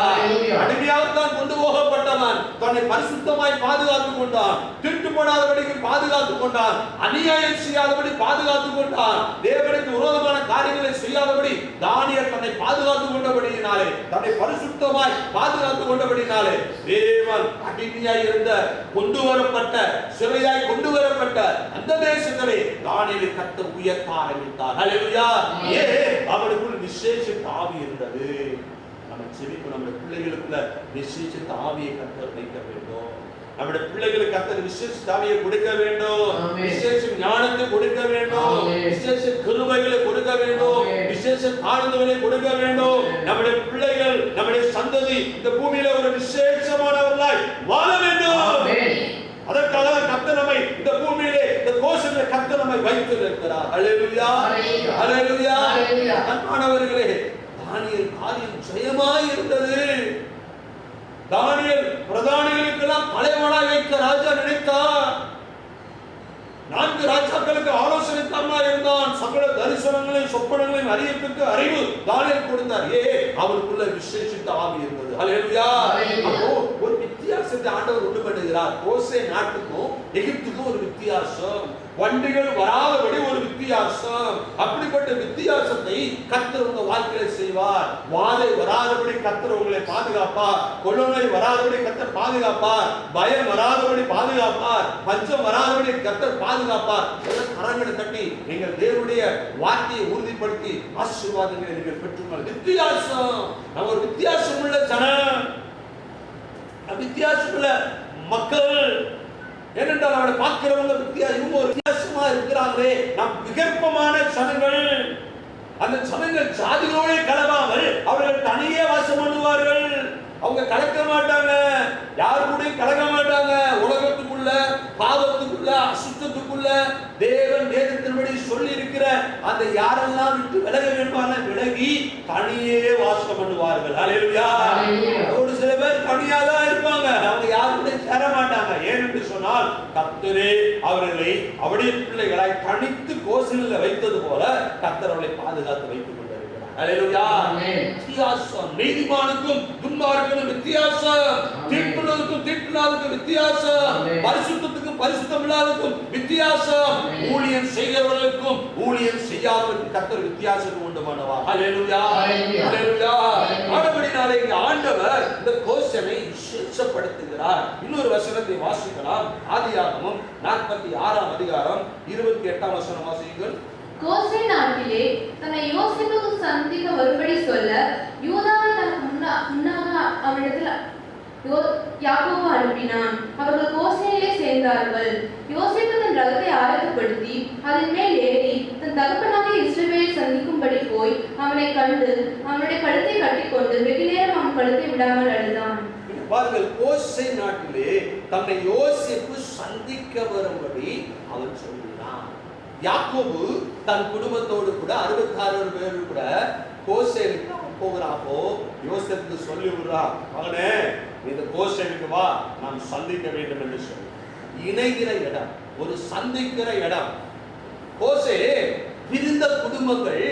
அடிமையாகத்தான் கொண்டு போகப்பட்டவன் தன்னை பரிசுத்தமாய் பாதுகாத்துக் கொண்டான். திருட்டு போடாதபடிக்கு பாதுகாத்துக் கொண்டான். அநியாயம் செய்யாதபடி பாதுகாத்துக் கொண்டான். தேவனுக்கு விரோதமான காரியங்களை செய்யாதபடி தானியேல் தன்னை பாதுகாத்துக் கொண்டபடியினாலே, தன்னை பரிசுத்தமாய் பாதுகாத்துக் கொண்டபடியினாலே தேவன் அடிமையாய் இருந்த கொண்டு வரப்பட்ட, சிறையாய் கொண்டு வரப்பட்ட அந்த தேசத்திலே தானியேலை கர்த்தர் உயர்த்த ஆரம்பித்தார். அல்லேலூயா. அவனுக்குள் விசேஷித்த ஆவி இருந்தது. நம்ம செவிக்கு நம்ம பிள்ளைகளுக்குள்ள விசேஷித்த ஆவியை கர்த்தர் வைக்க வேண்டும். நம்முடைய பிள்ளைகளுக்கு கர்த்தர் விசேஷ ஆவியை கொடுக்க வேண்டும். விசேஷ ஞானத்தை கொடுக்க வேண்டும். விசேஷ கிருபைகளை கொடுக்க வேண்டும். விசேஷ தாழ்ந்துகளை கொடுக்க வேண்டும். நம்முடைய பிள்ளைகள், நம்முடைய சந்ததி இந்த பூமியில ஒரு விசேஷமானவர்களாய் வாழ வேண்டும். அதற்காக கர்த்தர் நம்மை இந்த பூமியிலே, இந்த கோஷத்திலே கர்த்தர் நம்மை வைத்திருக்கிறார். அல்லேலூயா. அல்லேலூயா. அன்பானவர்களே, தானியேல் காரியம் ஜெயமாய் இருந்தது. தானியேல் பிரதானிகளுக்கெல்லாம் தலைவனாய் வைக்க ராஜா நினைத்தார். 4 4 ராஜாக்களுக்கு ஆலோசனை தரமா இருந்தான். சகல தரிசனங்களையும் சொப்பனங்களையும் அறியத்துக்கு அறிவு தானியேல் கொடுத்தார். அவருக்குள்ள விசேஷித்த ஆவி இருந்தது. ஹல்லேலூயா. அப்போ ஒரு வித்தியாசத்தை ஆண்டவர் உண்டு பண்ணுகிறார். கோசே நாட்டுக்கும் எகிப்துக்கும் ஒரு வித்தியாசம், வண்டிகள் வராதபடி ஒரு வித்தியாசம். அப்படிப்பட்ட வித்தியாசத்தை கர்த்தர் உங்க வாழ்க்கையில செய்வார். வாதை வராதபடி கர்த்தர் உங்களை பாதுகாப்பார். கொள்ளை வராதபடி கர்த்தர் பாதுகாப்பார். பயம் வராதபடி பாதுகாப்பார். பஞ்சம் வராதபடி கர்த்தர் பாதுகாப்பார். கரங்களை தட்டி நீங்கள் தேவனுடைய வார்த்தையை உறுதிப்படுத்தி ஆசீர்வாதங்களை நீங்கள் பெற்றுக்கொள்ள. வித்தியாசம். நம்ம ஒரு வித்தியாசம் உள்ள ஜனம், வித்தியாசம் உள்ள மக்கள். ஏனென்றால் அவரை பார்க்கிறவங்க இவங்க ஒரு வித்தியாசமா இருக்கிறாங்களே. நாம் விகற்பமான ஜனங்கள். அந்த ஜனங்கள் ஜாதிகளோட கலவாமல் அவர்கள் தனியே வாசம் பண்ணுவார்கள். அவங்க கலக்க மாட்டாங்க, யாரு கூட கலக்க மாட்டாங்க. உலகத்துக்குள்ள, பாவத்துக்குள்ள, அசுத்தத்துக்குள்ள தேவன் வேதத்தின்படி சொல்லி இருக்கிற அந்த யாரெல்லாம் விட்டு விலக வேண்டுமான விலகி தனியே வாசம் பண்ணுவார்கள். ஹல்லேலூயா. ஒரு சில பேர் தனியா தான் இருப்பாங்க, அவங்க யாரு கூட சேர மாட்டாங்க. ஏனென்று சொன்னால் கர்த்தரே அவர்களை அவருடைய பிள்ளைகளாய் தனித்து கோசலில் வைத்தது போல கர்த்தர் அவர்களை பாதுகாத்து வைத்துக் கொண்டிருக்கிறார். ஹல்லேலூயா. வித்தியாசம். நீதிமானுக்கும் துன்மார்க்கனுக்கும் வித்தியாசம், தீட்டுள்ளவனுக்கும் தீட்டுள்ளாதவனுக்கும் வித்தியாசம், பரிசுத்தத்துக்கும் பரிசுத்தம் இல்லாதவனுக்கும் வித்தியாசம், ஊழியம் செய்கிறவர்களுக்கும் ஊழியம் செய்யாதவர்களுக்கும் கர்த்தர் வித்தியாசம் உண்டு பண்ணுவார். ஹல்லேலூயா. ஹல்லேலூயா. ஆண்டவரினாலே இந்த ஆண்டவர் இந்த கோசனை விசேஷப்படுத்துகிறார். இன்னொரு வசனத்தை வாசிக்கலாம். ஆதியாகமம் 46ஆம் அதிகாரம் 28ஆம் வசனம் வாசியுங்கள்.
கோசே நாட்டிலே தன்னை யோசேப்புக்கு சந்திக்க வரும்படி சொல்ல யூதாவை தனக்கு முன்னாக அவனிடத்தில் யாக்கோபு அனுப்பினான். அவர்கள் கோசேனிலே சேர்ந்தார்கள். யோசேப்பு தன் ரதத்தை ஆயத்தப்படுத்தி அதன் மேல் ஏறி தன் தகப்பனாகிய இஸ்ரவேலை சந்திக்கும்படி போய் அவனை கண்டு அவனுடைய கழுத்தை கட்டிக்கொண்டு வெகு நேரம் அவன் கழுத்தை விடாமல் அழுதான்.
பாருங்கள், கோசே நாட்டிலே தன்னை யோசேப்பு சந்திக்க வரும்படி அவன் சொல்கிறான். யாக்கோபு தன் குடும்பத்தோடு கூட 66 பேர் கூட கோசேனுக்கு போகிறாப்போ யோசேப்புக்கு சொல்லி விடுறான், மகனே இந்த கோசேனுக்கு வா, நாம் சந்திக்க வேண்டும் என்று சொல்லி இணைகிற இடம், ஒரு சந்திக்கிற இடம். கோசே பிரிந்த குடும்பங்கள்,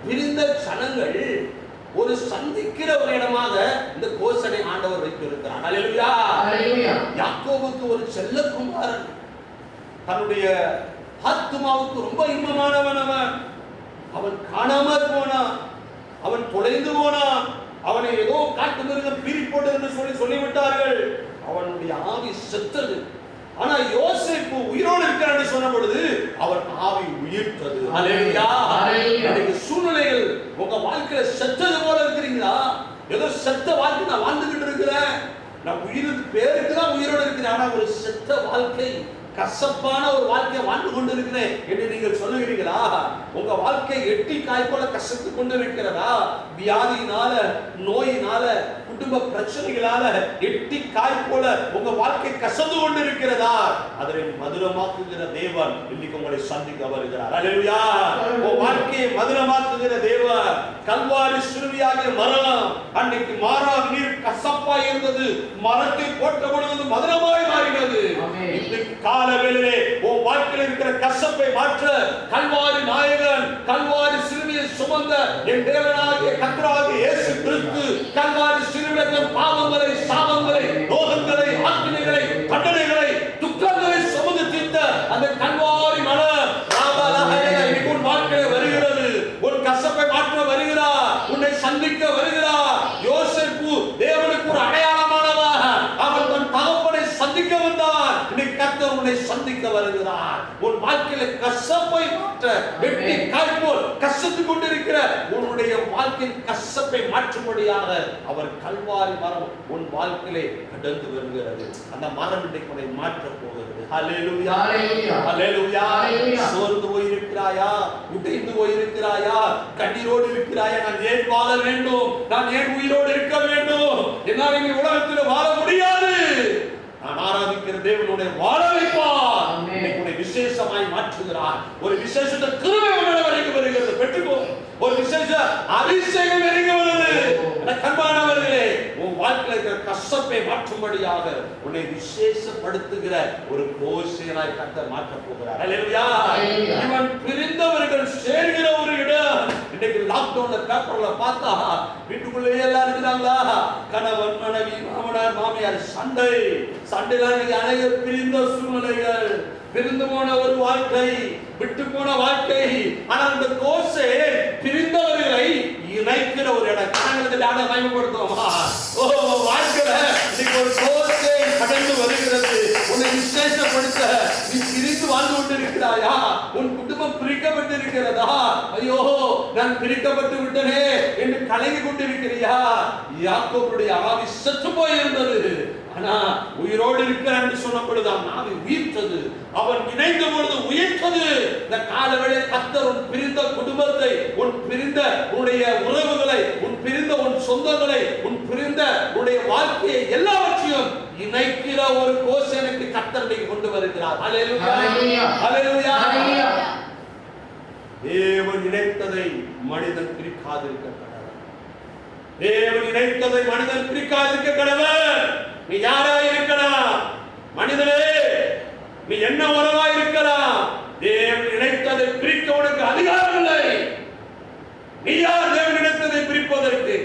பிரிந்த ஜனங்கள் ஒரு சந்திக்கிற ஒரு இடமாக இந்த கோசனை ஆண்டவர் வைத்திருக்கிறார். ஹல்லேலூயா. யாக்கோபுக்கு ஒரு செல்லக்குமாரன், தன்னுடைய ஆத்துமாவுக்கு ரொம்ப இன்பமானவன். அவன் காணாம போனான், அவன் தொலைந்து போனான், அவனை ஏதோ காட்டு மிருகம் பீறி போட்டது என்று சொல்லிவிட்டார்கள். அவனுடைய ஆவி செத்தது. ஆனா யோசேப்பு உயிரோடு இருக்கிறான் என்று சொன்ன பொழுது அவன் ஆவி உயிர்த்தது. ஹல்லேலூயா. இன்னைக்கு சூழ்நிலைகள் உங்க வாழ்க்கையில செத்தது போல இருக்கிறீங்களா? ஏதோ செத்த வாழ்க்கை நான் வாழ்ந்துகிட்டு இருக்கிறேன், நான் உயிருக்கு பேருக்கு தான் உயிரோடு இருக்கிறேன், ஆனா ஒரு செத்த வாழ்க்கை, கசப்பான ஒரு வாழ்க்கையை வாழ்ந்து கொண்டிருக்கிறேன் என்று நீங்கள் சொல்லுகிறீர்களா? உங்க வாழ்க்கை எட்டி காய் போல கசத்து கொண்டிருக்கிறதா? வியாதியினால, நோயினால, குடும்ப பிரச்சனைகளால எட்டி காய் போல உங்க வாழ்க்கை கசந்து கொண்டிருக்கிறதா? அதனை மதுரமாக்குகிற தேவன் இன்னைக்கு உங்களை சந்திக்க வருகிறார். ஹல்லேலூயா. உங்க வாழ்க்கையை மதுரமாக்குகிற தேவன். கல்வாரி சிலுவையாகிய மரம் அன்னைக்கு மாறாத நீர் கசப்பாய் இருந்தது, மரத்தை போட்ட பொழுது மதுரமாய் மாறினது. இன்னைக்கு காலவேளையிலே உன் வாழ்க்கையில் இருக்கிற கசப்பை மாற்ற கல்வாரி நாயகன், கல்வாரி சிலுவையை சுமந்த என் தேவனாகிய கர்த்தராகிய இயேசு கிறிஸ்து கல்வாரி சிலுவையின் பாவங்களை, சாபங்களை, ரோகங்களை, ஆக்கினைகளை, தண்டனைகளை, துக்கங்களை சுமந்து தீர்த்த அந்த கல்வாரி மரம் இன்னைக்கு உன் வாழ்க்கையில் வருகிறது. உன் கசப்பை மாற்ற வருகிறார், உன்னை சந்திக்க வருகிறார். யோசேப்பு தேவனுக்கு ஒரு அடையாளமானவன். அவன் தன் தகப்பனை சந்திக்க வந்தான். இன்னைக்கு கர்த்தர் உன்னை சந்திக்க வருகிறார். உன் வாழ்க்கையில கசப்பை மாற்ற, வெட்டி காய் போல் கசத்து கொண்டிருக்கிற உன்னுடைய வாழ்க்கையின் கசப்பை மாற்றும்படியாக அவர் கல்வாரி மரம் உன் வாழ்க்கையிலே கடந்து வருகிறது. அந்த மரம் இன்னைக்கு உன்னை மாற்ற போகிறது. ஹல்லேலூயா. ஹல்லேலூயா. சோர்ந்து போயிருக்கிறாயா? உடைந்து போயிருக்கிறாயா? கண்ணீரோடு இருக்கிறாயா? நான் ஏன் வாழ வேண்டும்? நான் ஏன் உயிரோடு இருக்க வேண்டும்? என்னால் இந்த உலகத்தில் வாழ முடியாது. நான் ஆராதிக்கிற தேவனுடைய வாழ வைப்பார். இன்னைக்கு உன்னை விசேஷமாய் மாற்றுகிறார். ஒரு விசேஷத்தை கிருபை உன்னிடம் வரைக்கும் வருகிறது, பெற்றுக்கோ. ஒரு விசேஷ அபிஷேகம் இறங்கி வருது. கண்பானவர்களே, உன் வாழ்க்கையில் இருக்கிற கசப்பை மாற்றும்படியாக உன்னை விசேஷப்படுத்துகிற ஒரு கோசேனாய் கர்த்தர் மாற்றப் போகிறார். அல்லேலூயா. இவன் பிரிந்தவர்கள் சேர்கிற ஒரு இடம். இன்னைக்கு லாக்டவுன்ல பேப்பர்ல பார்த்தா வீட்டுக்குள்ளே எல்லாம் இருக்கிறாங்களா, கணவன் மனைவி மாமனார் மாமியார் சண்டைலாம் அநேக பிரிந்த சூழ்நிலைகள், பிரிந்து போன ஒரு வாழ்க்கை, விட்டு போன வாழ்க்கை. ஆனா அந்த கோசே பிரிந்தவர்களை இணைக்கிற ஒரு இடம். கணவனுக்கு யாரை பயன்படுத்துவோமா? ஓ வாழ்க்கையில இன்னைக்கு ஒரு கோசை கடந்து வருகிறது. உன்னை விசேஷப்படுத்த நீ பிரிந்து வாழ்ந்து கொண்டிருக்கிறாயா? உன் குடும்பம் பிரிக்கப்பட்டு இருக்கிறதா? ஐயோ நான் பிரிக்கப்பட்டு விட்டனே என்று கலங்கி கொண்டிருக்கிறியா? யாக்கோபுடைய ஆவி செத்து போயிருந்தது, ஆனா உயிரோடு இருக்கிறான் என்று சொல்லப்படுதான். ஆவி உயிர்த்தது, அவன் இணைந்த பொழுது உயிர்த்தது. இந்த காலவேளை கர்த்தர் உன் பிரிந்த குடும்பத்தை, உன் பிரிந்த உன்னுடைய உறவுகளை, உன் பிரிந்த உன் சொந்தங்களை, உன் பிரிந்த உன்னுடைய வாழ்க்கையை எல்லாவற்றையும் இணைக்கிற ஒரு கோசேனுக்கு கர்த்தர் கொண்டு வருகிறார். அல்லேலூயா, அல்லேலூயா. தேவன் இணைத்ததை மனிதன் பிரிக்காதிருக்க கடவுள். தேவன் இணைத்ததை மனிதன் பிரிக்காதிருக்க கடவுள். நீ யாரா இருக்கலாம் மனிதனே, நீ என்ன உறவா இருக்கலாம், தேவன் இணைத்ததை பிரிக்க உனக்கு அதிகாரம் இல்லை. நீ யார் தேவன் இணைத்ததை பிரிப்பதற்கு?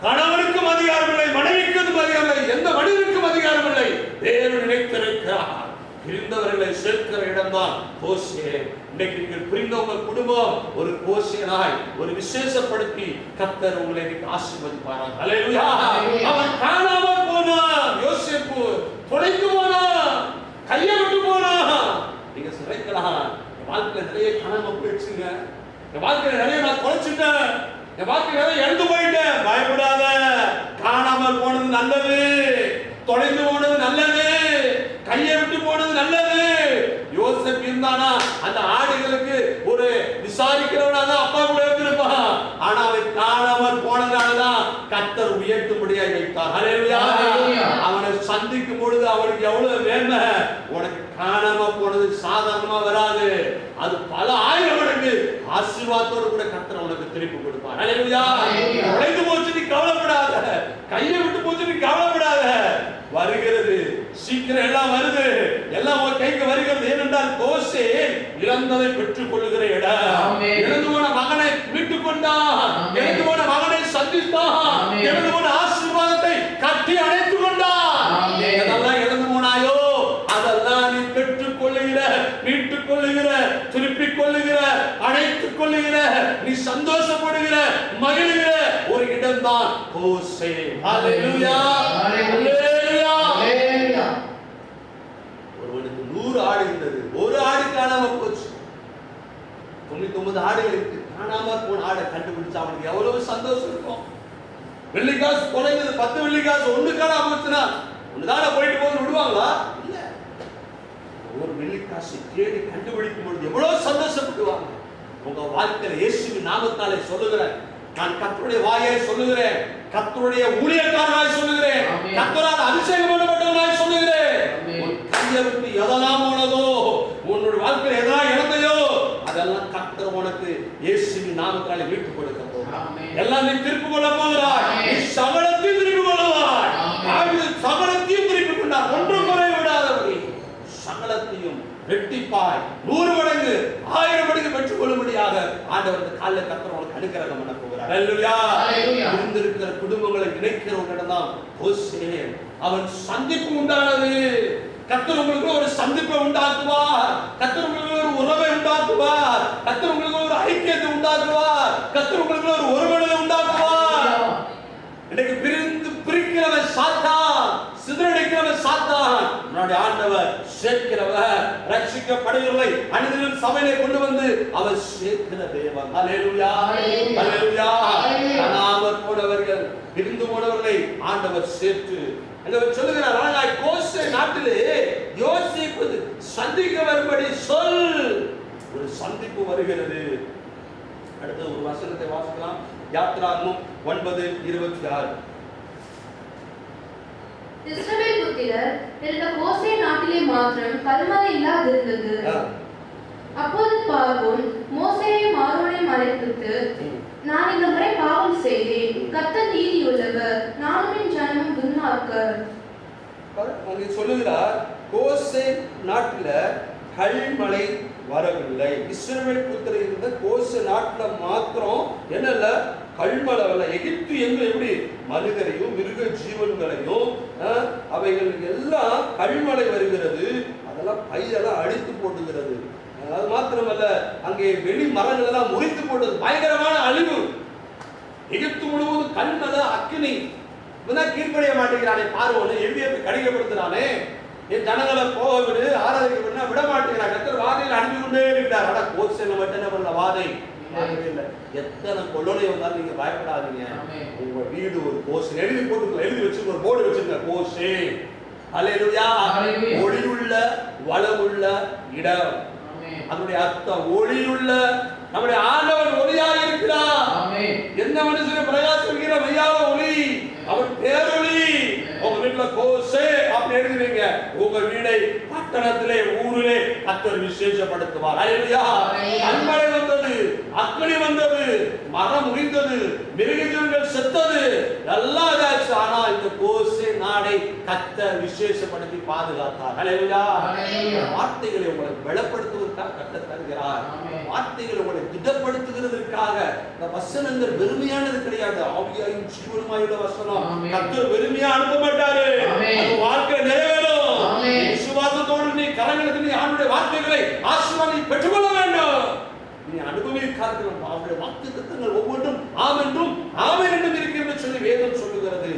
கணவனுக்கும் அதிகாரம் இல்லை, மனைவிக்கும் அதிகாரம் இல்லை, எந்த மனிதனுக்கும் அதிகாரம் இல்லை. தேவன் இணைத்திருக்கிறார். பிரிந்தவர்களை சேர்க்கிற இடம்தான் கோசேன். இன்னைக்கு நீங்கள் பிரிந்த உங்கள் குடும்பம் ஒரு கோசேனாய் ஒரு விசேஷப்படுத்தி கர்த்தர் உங்களை ஆசீர்வதிப்பாராம். அல்லேலூயா. அவன் காணாமல் போனான், யோசேப்பு தொலைந்து போனான், கையை விட்டு போனான். நீங்க சிறைக்கலாம், வாழ்க்கையில நிறைய காணாம போயிடுச்சுங்க, என் வாழ்க்கையில நிறைய நான் தொலைச்சிட்டேன், என் வாழ்க்கையில நிறைய இழந்து போயிட்டேன். பயப்படாத, காணாமல் போனது நல்லது, தொலைந்து போனது நல்லது, கையை விட்டு போனது நல்லது. யோசேப்பு இருந்தானா அந்த ஆடுகளுக்கு ஒரு விசாரிக்கிறவனாக அப்பா கூட இருந்திருப்பான். ஆனா அவன் காணாமல் போனதாலதான் கர்த்தர் உயர்த்தும்படியாக வைத்தார். அல்லேலூயா. அவனை சந்திக்கும் பொழுது அவனுக்கு எவ்வளவு வேண்மை. உனக்கு காணாம போனது சாதாரணமா வராது, அது பல ஆயிரம் மடங்கு ஆசீர்வாதத்தோடு கூட கர்த்தர் உனக்கு திருப்பி கொடுப்பார். அல்லேலூயா. உடைந்து போச்சு நீ கவலைப்படாத, கையை விட்டு போச்சு நீ கவலைப்படாத. வருகிறது, சீக்கிரம் எல்லாம் வருது, எல்லாம் உன் கைக்கு வருகிறது. ஏனென்றால் கோசே இழந்ததை பெற்றுக் கொள்ளுகிற இடம். இழந்து போன மகனை மீட்டுக் கொண்டான், இழந்து போன மகனை சந்தித்தான், இழந்து போன ஆசீர்வாதத்தை கட்டி அணைத்துக் கொண்டான். அதெல்லாம் இழந்து போனாயோ அதெல்லாம் நீ பெற்றுக் கொள்ளுகிற, மீட்டுக் கொள்ளுகிற, திருப்பிக் கொள்ளுகிற, அணைத்துக் கொள்ளுகிற, நீ சந்தோஷப்படுகிற, மகிழ்கிற ஒரு இடம்தான் கோசே. அல்லேலூயா, அல்லேலூயா. ஒருவனுக்கு 100 ஆடு இருந்தது, ஒரு ஆடு காணாம போச்சு. 99 ஆடுகளுக்கு காணாம போன ஆடை கண்டுபிடிச்சா அவனுக்கு எவ்வளவு சந்தோஷம் இருக்கும். வெள்ளிக்காசு குறைந்தது 10 வெள்ளிக்காசு ஒண்ணு காணாம போச்சுன்னா ஒண்ணுதான போயிட்டு போது விடுவாங்களா? இல்ல, ஒரு வெள்ளிக்காசை தேடி கண்டுபிடிக்கும் பொழுது எவ்வளவு சந்தோஷப்படுவாங்க. உங்க வாழ்க்கையில இயேசுவின் நாமத்தாலே சொல்லுகிறேன், நான் கர்த்தருடைய வாயாய் சொல்லுகிறேன், கர்த்தருடைய ஊழியக்காரனாய் சொல்லுகிறேன், கர்த்தரால் அபிஷேகம் பண்ணப்பட்டவனாய் சொல்லுகிறேன். உன் கையை விட்டு எதெல்லாம் போனதோ, உன்னுடைய வாழ்க்கையில் எதெல்லாம் இழந்தையோ அதெல்லாம் கர்த்தர் உனக்கு இயேசுவின் நாமத்தாலே மீட்டுக் கொடுக்க போகிறார். எல்லாம் நீ திருப்பி கொள்ள போகிறாய். நீ சகலத்தையும் திருப்பி கொள்ளுவாய். சகலத்தையும் திருப்பி கொண்டார், ஒன்றும் குறை விடாதபடி சகலத்தையும் வெட்டிப்பாய் 100 மடங்கு 1000 மடங்கு பெற்றுக் கொள்ளும்படியாக ஆண்டவர் காலையில் கர்த்தர் உனக்கு அனுக்கிரகம் பண்ண போகிறார். அல்லேலூயா. இருந்திருக்கிற குடும்பங்களை இணைக்கிற ஒரு இடம் தான் கோசே. அவன் சந்திப்பு உண்டானது. கர்த்தர் உங்களுக்கு ஒரு சந்திப்பை உண்டாக்குவார், கர்த்தர் உங்களுக்கு ஒரு உறவை உண்டாக்குவார், கர்த்தர் உங்களுக்கு ஒரு ஐக்கியத்தை உண்டாக்குவார், கர்த்தர் உங்களுக்கு ஒரு ஒருவனை உண்டாக்குவார். இன்னைக்கு பிரிக்கிறவன் சாத்தான், சிதறடிக்கிறவன் சாத்தான். நம்முடைய ஆண்டவர் சேர்க்கிறவர், ரட்சிக்கப்படுகிறவர்களை அனுதினம் சபையிலே கொண்டு வந்து அவர் சேர்க்கிற தேவன். அல்லேலூயா, அல்லேலூயா. காணாமற் போனவர்கள், பிரிந்து போனவர்களை ஆண்டவர் சேர்த்து அவர் சொல்லுகிறார். ஆனால் கோசே நாட்டிலே யோசேப்பு சந்திக்க வரும்படி சொல். ஒரு சந்திப்பு வருகிறது. அடுத்த ஒரு வசனத்தை வாசிக்கலாம். யாத்ராகமம் 9:26.
இஸ்ரவேல் புத்திரர் இருந்த கோசே நாட்டிலே மாத்திரம் கல்மழை இல்லாதிருந்தது. அப்போது பார்வோன் மோசேயையும் ஆரோனையும் அழைப்பித்து, நான் இந்த முறை பாவம் செய்தேன், கர்த்தர் நீதியுள்ளவர், நானும் என்
அங்கே சொல்லுகிறார், கோசேன் நாட்டுல கல்மழை வரவில்லை. இஸ்ரவேல் புத்திரர் இருந்த கோசேன் நாட்டுல மாத்திரம் என்னல்ல கல்மழை வரல. எகிப்து எங்க எப்படி மனிதரையும் மிருக ஜீவன்களையும் அவைகள் எல்லாம் கல்மழை வருகிறது, அதெல்லாம் பயிரெல்லாம் அழித்து போட்டுகிறது. அது மாத்திரமல்ல, அங்கே வெளி மரங்கள் எல்லாம் முறித்து போட்டது, பயங்கரமான அழிவு. எகிப்து முழுவதும் கல்மழை அக்கினி. இவன் கீழ்ப்படிய மாட்டேங்கிறானே, பார்வோன்னு எவ்வியத்தை கடிகப்படுத்துறானே, என் ஜனங்களை போக விடு, ஆராதிக்க விடுனா விட மாட்டேங்கிறான். கர்த்தர் வாதையில் அனுப்பி கொண்டே இருக்கிறார். ஆனா கோசேன்ல மட்டும் என்ன பண்ணல, வாதை இல்லை. எத்தனை கொள்ளை வந்தாலும் நீங்க பயப்படாதீங்க. உங்க வீடு ஒரு கோசேன் எழுதி போட்டு எழுதி வச்சுருக்க, ஒரு போர்டு வச்சிருக்க, கோசேன். அல்லேலூயா. ஒளியுள்ள வளமுள்ள இடம். அதனுடைய அர்த்தம் ஒளியுள்ள, நம்முடைய ஆண்டவர் ஒளியாக இருக்கிறார். எந்த மனுஷனை பிரகாசிக்கிற மெய்யான ஒளி, அவர் பேரொளி. உங்க வீட்டுல கோசே அப்படி எழுதுவீங்க, உங்க வீடை பட்டணத்திலே ஊரிலே கர்த்தர் விசேஷப்படுத்துவார். அல்லேலூயா. கல்மழை வந்தது, அக்கினி வந்தது, மரம் முறிந்தது, மிருகஜீவன்கள் செத்தது, எல்லாம் இதாச்சு. ஆனா இந்த கோசே நாடை கர்த்தர் விசேஷப்படுத்தி பாதுகாத்தார். அல்லேலூயா. வார்த்தைகளை உங்களை பலப்படுத்துவதற்காக கர்த்தர் தருகிறார். வார்த்தைகளை உங்களை திடப்படுத்துகிறதற்காக. இந்த வசனங்கள் வெறுமையானது கிடையாது, ஆவியாயும் ஜீவனுமாயுள்ள வசனம். கர்த்தர் வெறுமையா அனுப்ப மாட்டாரு, அது வாழ்க்கை நிறைவேறும். விசுவாசத்தோடு நீ கரங்களுக்கு நீ ஆண்டுடைய வார்த்தைகளை ஆசீர்வாதத்தை பெற்றுக்கொள்ள வேண்டும். நீ அனுபவிக்காத அவருடைய வாக்குத்தத்தங்கள் ஒவ்வொன்றும் ஆம் என்றும் ஆமென் என்றும் இருக்கிறது சொல்லி வேதம் சொல்லுகிறது.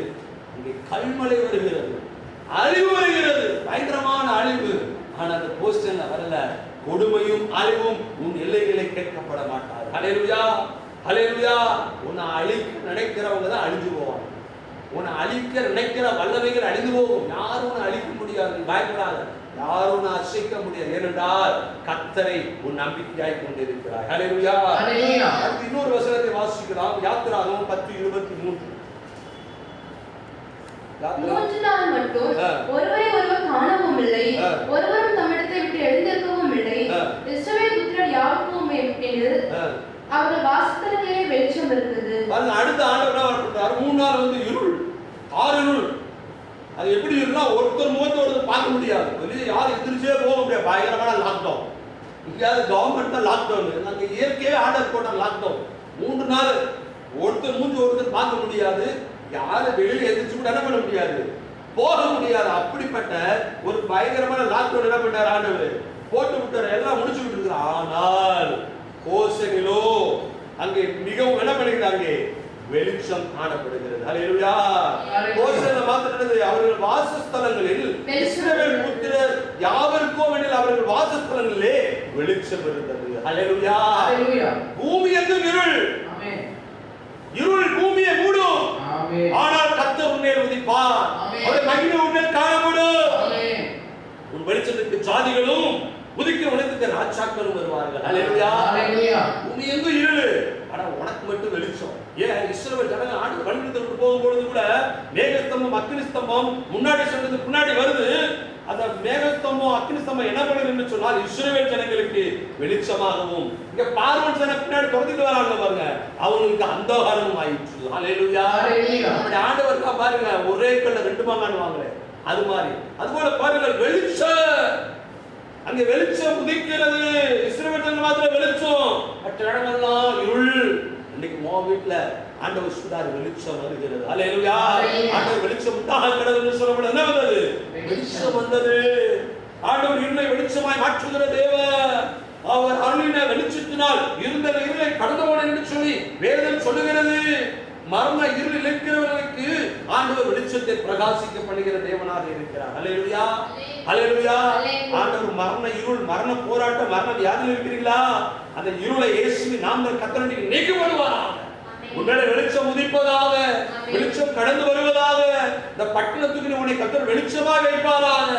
இங்கே கல்மழை வருகிறது, அழிவு வருகிறது, பயங்கரமான அழிவு. ஆனா அந்த போஸ்டர்ல வரல, கொடுமையும் அழிவும் உன் எல்லைகளை கேட்கப்பட மாட்டார். ஹல்லேலூயா. ஹல்லேலூயா. உன்னை அழிக்க நினைக்கிறவங்க தான் அழிஞ்சு போவாங்க. உன்னை அழிக்க நினைக்கிற வல்லமைகள் அழிந்து போகும். யாரும் உன்னை அழிக்க முடியாது, பயப்படாத. யாரும் உன்னை அசைக்க முடியாது. ஏனென்றால் கர்த்தரை உன் நம்பிக்கையாய் கொண்டிருக்கிறார். ஹல்லேலூயா. இன்னொரு வசனத்தை வாசிக்கலாம். யாத்திராகமம் 10:23.
3 நாள் மட்டும் ஒருவரை ஒருவர் காணவும் இல்லை, ஒருவரும் தம்மிடத்தை விட்டு எழுந்திருக்கவும் இல்லை. இஸ்ரவேல் புத்திரர் யாவருக்கும் என்று அவர்கள் வாசஸ்தலங்களிலே வெளிச்சம் இருந்தது.
அடுத்த ஆண்டவர் என்ன பண்றாரு, 3 நாள் வந்து இருள், ஆறுருள். அது எப்படி இருந்தா ஒருத்தர் முகத்தை ஒருத்தர் பார்க்க முடியாது, வெளியே யாரும் எதிர்ச்சே போக முடியாது. பயங்கரமான லாக்டவுன். இங்கேயாவது கவர்மெண்ட் தான் லாக்டவுன், நாங்கள் இயற்கையே ஆர்டர் போட்ட லாக்டவுன். 3 நாள் ஒருத்தர் மூஞ்சி ஒருத்தர் பார்க்க முடியாது, யாரும் வெளியில எதிர்த்து கூட என்ன பண்ண முடியாது, போக முடியாது. அப்படிப்பட்ட ஒரு பயங்கரமான லாக்டவுன் என்ன பண்ணார் ஆண்டவர், போட்டு விட்டார், எல்லாம் முடிச்சு விட்டு. ஆனால் கோசேனிலோ அங்கே மிகவும் என்ன பண்ணுகிறாங்க, வெளிச்சம் காணப்படுகிறது. ஹல்லேலூயா. கோசேன்ல மாத்திரமே அவர்கள் வாசஸ்தலங்களில் இஸ்ரவேல் புத்திரர் யாவருக்கும் எனில் அவர்கள் வாசஸ்தலங்களிலே வெளிச்சம் இருந்தது. ஹல்லேலூயா. பூமி எங்கும் இருள். இருள் பூமியை மூடும். ஆனால் கர்த்தர் உன்னை உதிப்பார், அவருடைய மகிமை உன்னை காணப்படும். உன் வெளிச்சத்துக்கு ஜாதிகளும் உதிக்கிற உலகத்துக்கு ராஜாக்களும் வருவார்கள். ஹல்லேலூயா. பூமி எங்கும் இருள், ஆனா உனக்கு மட்டும் வெளிச்சம். ஏன் இஸ்ரவேல் ஜனங்கள் ஆண்டு வழிநடத்தி விட்டு போகும்பொழுது கூட மேகஸ்தம்பம் அக்கினி ஸ்தம்பம் முன்னாடி சொன்னதுக்கு முன்னாடி வருது. அந்த மேகஸ்தம்பம் அக்கினி ஸ்தம்பம் என்ன பண்ணுது என்று சொன்னால் இஸ்ரவேல் ஜனங்களுக்கு வெளிச்சமாகவும், இங்க பார்வோன் ஜன பின்னாடி தொடர்ந்துட்டு வராங்க பாருங்க, அவங்களுக்கு அந்தகாரமும் ஆயிடுச்சு. ஹல்லேலூயா. அப்படி ஆண்டவர் தான் பாருங்க, ஒரே கல்ல 2 மாங்காய் வாங்கல, அது மாதிரி. அதுபோல பாருங்கள், வெளிச்சம் அங்க வெளிச்சம் உதிக்கிறது. இஸ்ரவேல் ஜனங்கள் மாத்திரம் வெளிச்சம், மற்ற இடங்கள்லாம் இருள். இன்னைக்கு மோ வீட்டுல ஆண்டவர் சொல்றாரு, வெளிச்சம் வருகிறது. ஹல்லேலூயா. ஆண்டவர் வெளிச்சம் உண்டாக கடவுள்னு சொல்லப்பட என்ன வந்தது, வெளிச்சம் வந்தது. ஆண்டவர் இருளை வெளிச்சமாய் மாற்றுகிற தேவன். அவர் அருளின வெளிச்சத்தினால் இருந்த இருளை கடந்தவன் என்று சொல்லி வேதம் சொல்லுகிறது. மரண இருளில் இருக்கிறவர்களுக்கு ஆண்டவர் வெளிச்சத்தை பிரகாசிக்க பண்ணுகிற தேவனாக இருக்கிறார். ஹல்லேலூயா. ஹல்லேலூயா. ஆண்டவர் மரண இருள், மரண போராட்டம், மரண வியாதியில் இருக்கிறீங்களா, அந்த இருளை இயேசுவின் நாமத்தில் கர்த்தர் நீக்கப்படுவாராக. உன்மேல வெளிச்சம் உதிப்பதாக, வெளிச்சம் கடந்து வருவதாக. இந்த பட்டணத்துக்கு உன்னை கர்த்தர் வெளிச்சமாக வைப்பாராக.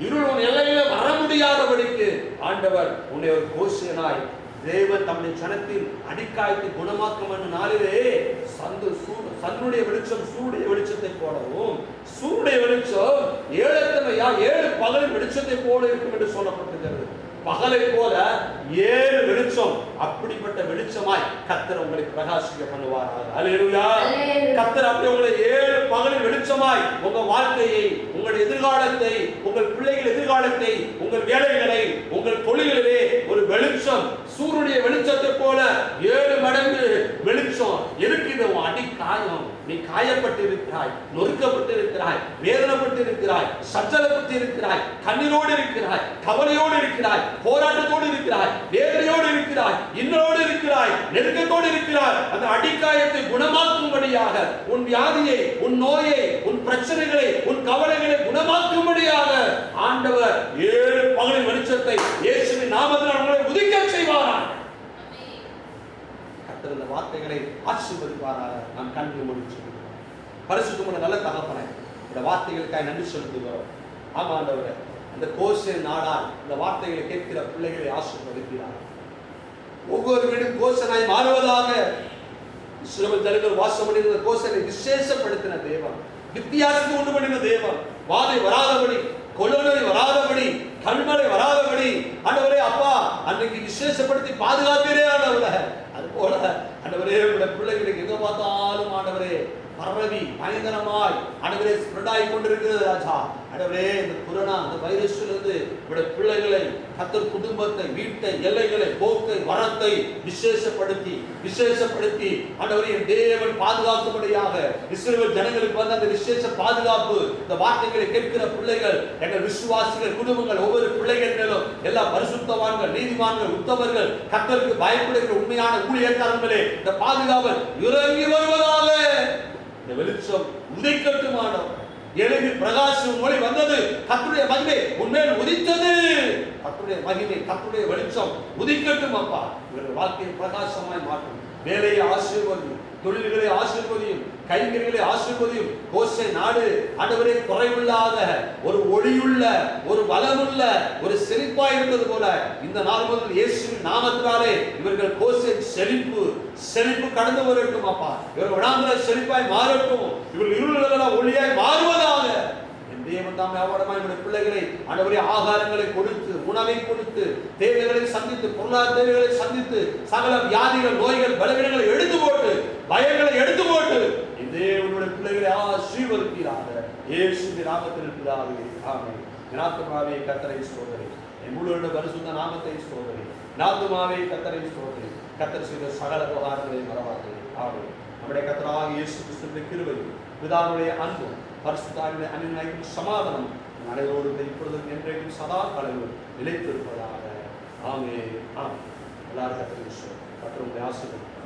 இருள் உன் எல்லையில வர முடியாதபடிக்கு ஆண்டவர் உன்னை ஒரு கோசேனாய் தேவன் தம்முடைய ஜனத்தின் அடிக்காயத்தை குணமாக்கும் என்ற நாளிலே சந்திரனுடைய வெளிச்சம் சூரிய வெளிச்சத்தை போலவும், சூரிய வெளிச்சம் 7 பகலின் வெளிச்சத்தை போல இருக்கும் என்று சொல்லப்பட்டிருக்கிறது. பகலை போல 7 வெளிச்சம், அப்படிப்பட்ட வெளிச்சமாய் கர்த்தர் உங்களை பிரகாசிக்க பண்ணுவாராக. ஹல்லேலூயா. கர்த்தர் அப்படி உங்களை 7 பகலின் வெளிச்சம் வெளிச்சமாய் உங்க வாழ்க்கையை, உங்கள் எதிர்காலத்தை, உங்கள் பிள்ளைகள் எதிர்காலத்தை, உங்கள் வேலைகளை, உங்கள் தொழில்களிலே ஒரு வெளிச்சம், சூரியனுடைய வெளிச்சத்தை போல 7 மடங்கு வெளிச்சம் இருக்குது. அடி காயம், நீ காயப்பட்டு இருக்கிறாய், நொறுக்கப்பட்டு இருக்கிறாய், வேதனைப்பட்டு இருக்கிறாய், சஞ்சலப்பட்டு இருக்கிறாய், கண்ணீரோடு இருக்கிறாய், கவலையோடு இருக்கிறாய், போராட்டத்தோடு இருக்கிறாய், வேதனையோடு இருக்கிறாய், இன்னலோடு இருக்கிறாய், நெருக்கத்தோடு இருக்கிறாய். அந்த அடிக்காயத்தை குணமாக்கும்படியாக, உன் வியாதியை, உன் நோயை, உன் பிரச்சனைகளை, உன் கவலைகளை குணமாக்கும்படியாக ஆண்டவர் 7 பகலின் வெளிச்சத்தை இயேசுவின் நாமத்தினால் உங்களை உதிக்க செய்வாராக. கர்த்தர் இந்த வார்த்தைகளை ஆசீர்வதிப்பாராக. நாம் கண்ணை மூடி சொல்லுகிறோம். பரிசுத்தமுள்ள நல்ல தகப்பனே, இந்த வார்த்தைகளுக்காக நன்றி செலுத்துகிறோம். ஆமா ஆண்டவரே, அந்த கோசேன் நாடால் இந்த வார்த்தைகளை கேட்கிற பிள்ளைகளை ஆசீர்வதிக்கிறார். ஒவ்வொரு வீடும் கோசனாய் மாறுவதாக. இஸ்ரவேல் ஜனங்கள் வாசம் பண்ணியிருந்த கோசனை விசேஷப்படுத்தின தேவன், வித்தியாசத்தை உண்டு பண்ணின தேவன், வாதை வராதபடி, கொள்ளை வராதபடி, கண்மலை வராதபடி ஆண்டவரே அப்பா அன்றைக்கு விசேஷப்படுத்தி பாதுகாத்தீரே ஆண்டவரே. அது போல ஆண்டவரே உங்களுடைய பிள்ளைகளுக்கு எங்க பார்த்தாலும் ஆண்டவரே பரவி பயங்கரமாய் ஆண்டவரே ஸ்ப்ரெட் ஆகி கொண்டிருக்கிறது ராஜா. ஆண்டவரே இந்த கொரோனா, இந்த வைரஸிலிருந்து உங்களுடைய பிள்ளைகளை, கர்த்தர் குடும்பத்தை, வீட்டை, எல்லைகளை, போக்கை, வரத்தை விசேஷப்படுத்தி ஆண்டவரே தேவன் பாதுகாக்கும்படியாக இஸ்ரவேல் ஜனங்களுக்கு வந்த அந்த விசேஷ பாதுகாப்பு, இந்த வார்த்தைகளை கேட்கிற பிள்ளைகள், எங்கள் விசுவாசிகள் குடும்பங்கள், ஒவ்வொரு பிள்ளைகள் மேலும் எல்லா பரிசுத்தவான்கள், நீதிமான்கள், உத்தமர்கள், கர்த்தருக்கு பயப்படுகிற உண்மையான ஊழியக்காரர்களே இந்த பாதுகாப்பு இறங்கி வருவதாக. இந்த வெளிச்சம் உதிக்கட்டுமானோம். எழுதி பிரகாசம் மொழி வந்தது, கர்த்தருடைய மகிமை உன்மேல் உதித்தது. கர்த்தருடைய மகிமை, கர்த்தருடைய வெளிச்சம் உதிக்கட்டும் அப்பா. இவர்கள் வாழ்க்கையை பிரகாசமாய் மாற்றும். வேலையை ஆசீர்வதியும், தொழில்களை ஆசீர்வதியும், கைங்கரிகளை ஆசீர்வதியும். கோசை நாடு ஆண்டவரே குறைவில்லாத ஒரு ஒளியுள்ள, ஒரு வளமுள்ள, ஒரு செழிப்பாய் இருந்தது போல இந்த நாள் முதல் இயேசுவின் நாமத்தினாலே இவர்கள் கோசை செழிப்பு கடந்து வரட்டும் அப்பா. இவர்கள் விடாந்திர செழிப்பாய் மாறட்டும். இவர்கள் இருளெல்லாம் ஒளியாய் மாறுவதாக. தேவன் தாம் வியாபாரமாய் பிள்ளைகளை ஆண்டவரே ஆகாரங்களை கொடுத்து, உணவை கொடுத்து, தேவைகளை சந்தித்து, பொருளாதார தேவைகளை சந்தித்து, சகல வியாதிகள், நோய்கள், பலவீனங்களை எடுத்து போட்டு, பயங்களை எடுத்து போட்டு தேவனுடைய பிள்ளைகளை ஆசீர்வதிப்பீராக. இயேசுவின் நாமத்தில் பிதாவே, ஆமென். என் ஆத்துமாவே கர்த்தரை ஸ்தோத்திரி, என் முழு பரிசுத்த நாமத்தை ஸ்தோத்திரி. என் ஆத்துமாவே கர்த்தரை ஸ்தோத்திரி, கர்த்தர் செய்த சகல உபகாரங்களை மறவாதே. ஆமென். நம்முடைய கர்த்தராகிய இயேசு கிறிஸ்துவின் கிருபையும், பிதாவுடைய அன்பும், பரிசுத்தாவின் அன்பின் சமாதானம் அனைவரோடு இப்பொழுதும் என்றைக்கும் சதா காலமும் நிலைத்திருப்பதாக. ஆமென். ஆமென். எல்லாரும் கர்த்தரை ஆசீர்வதிப்பார்.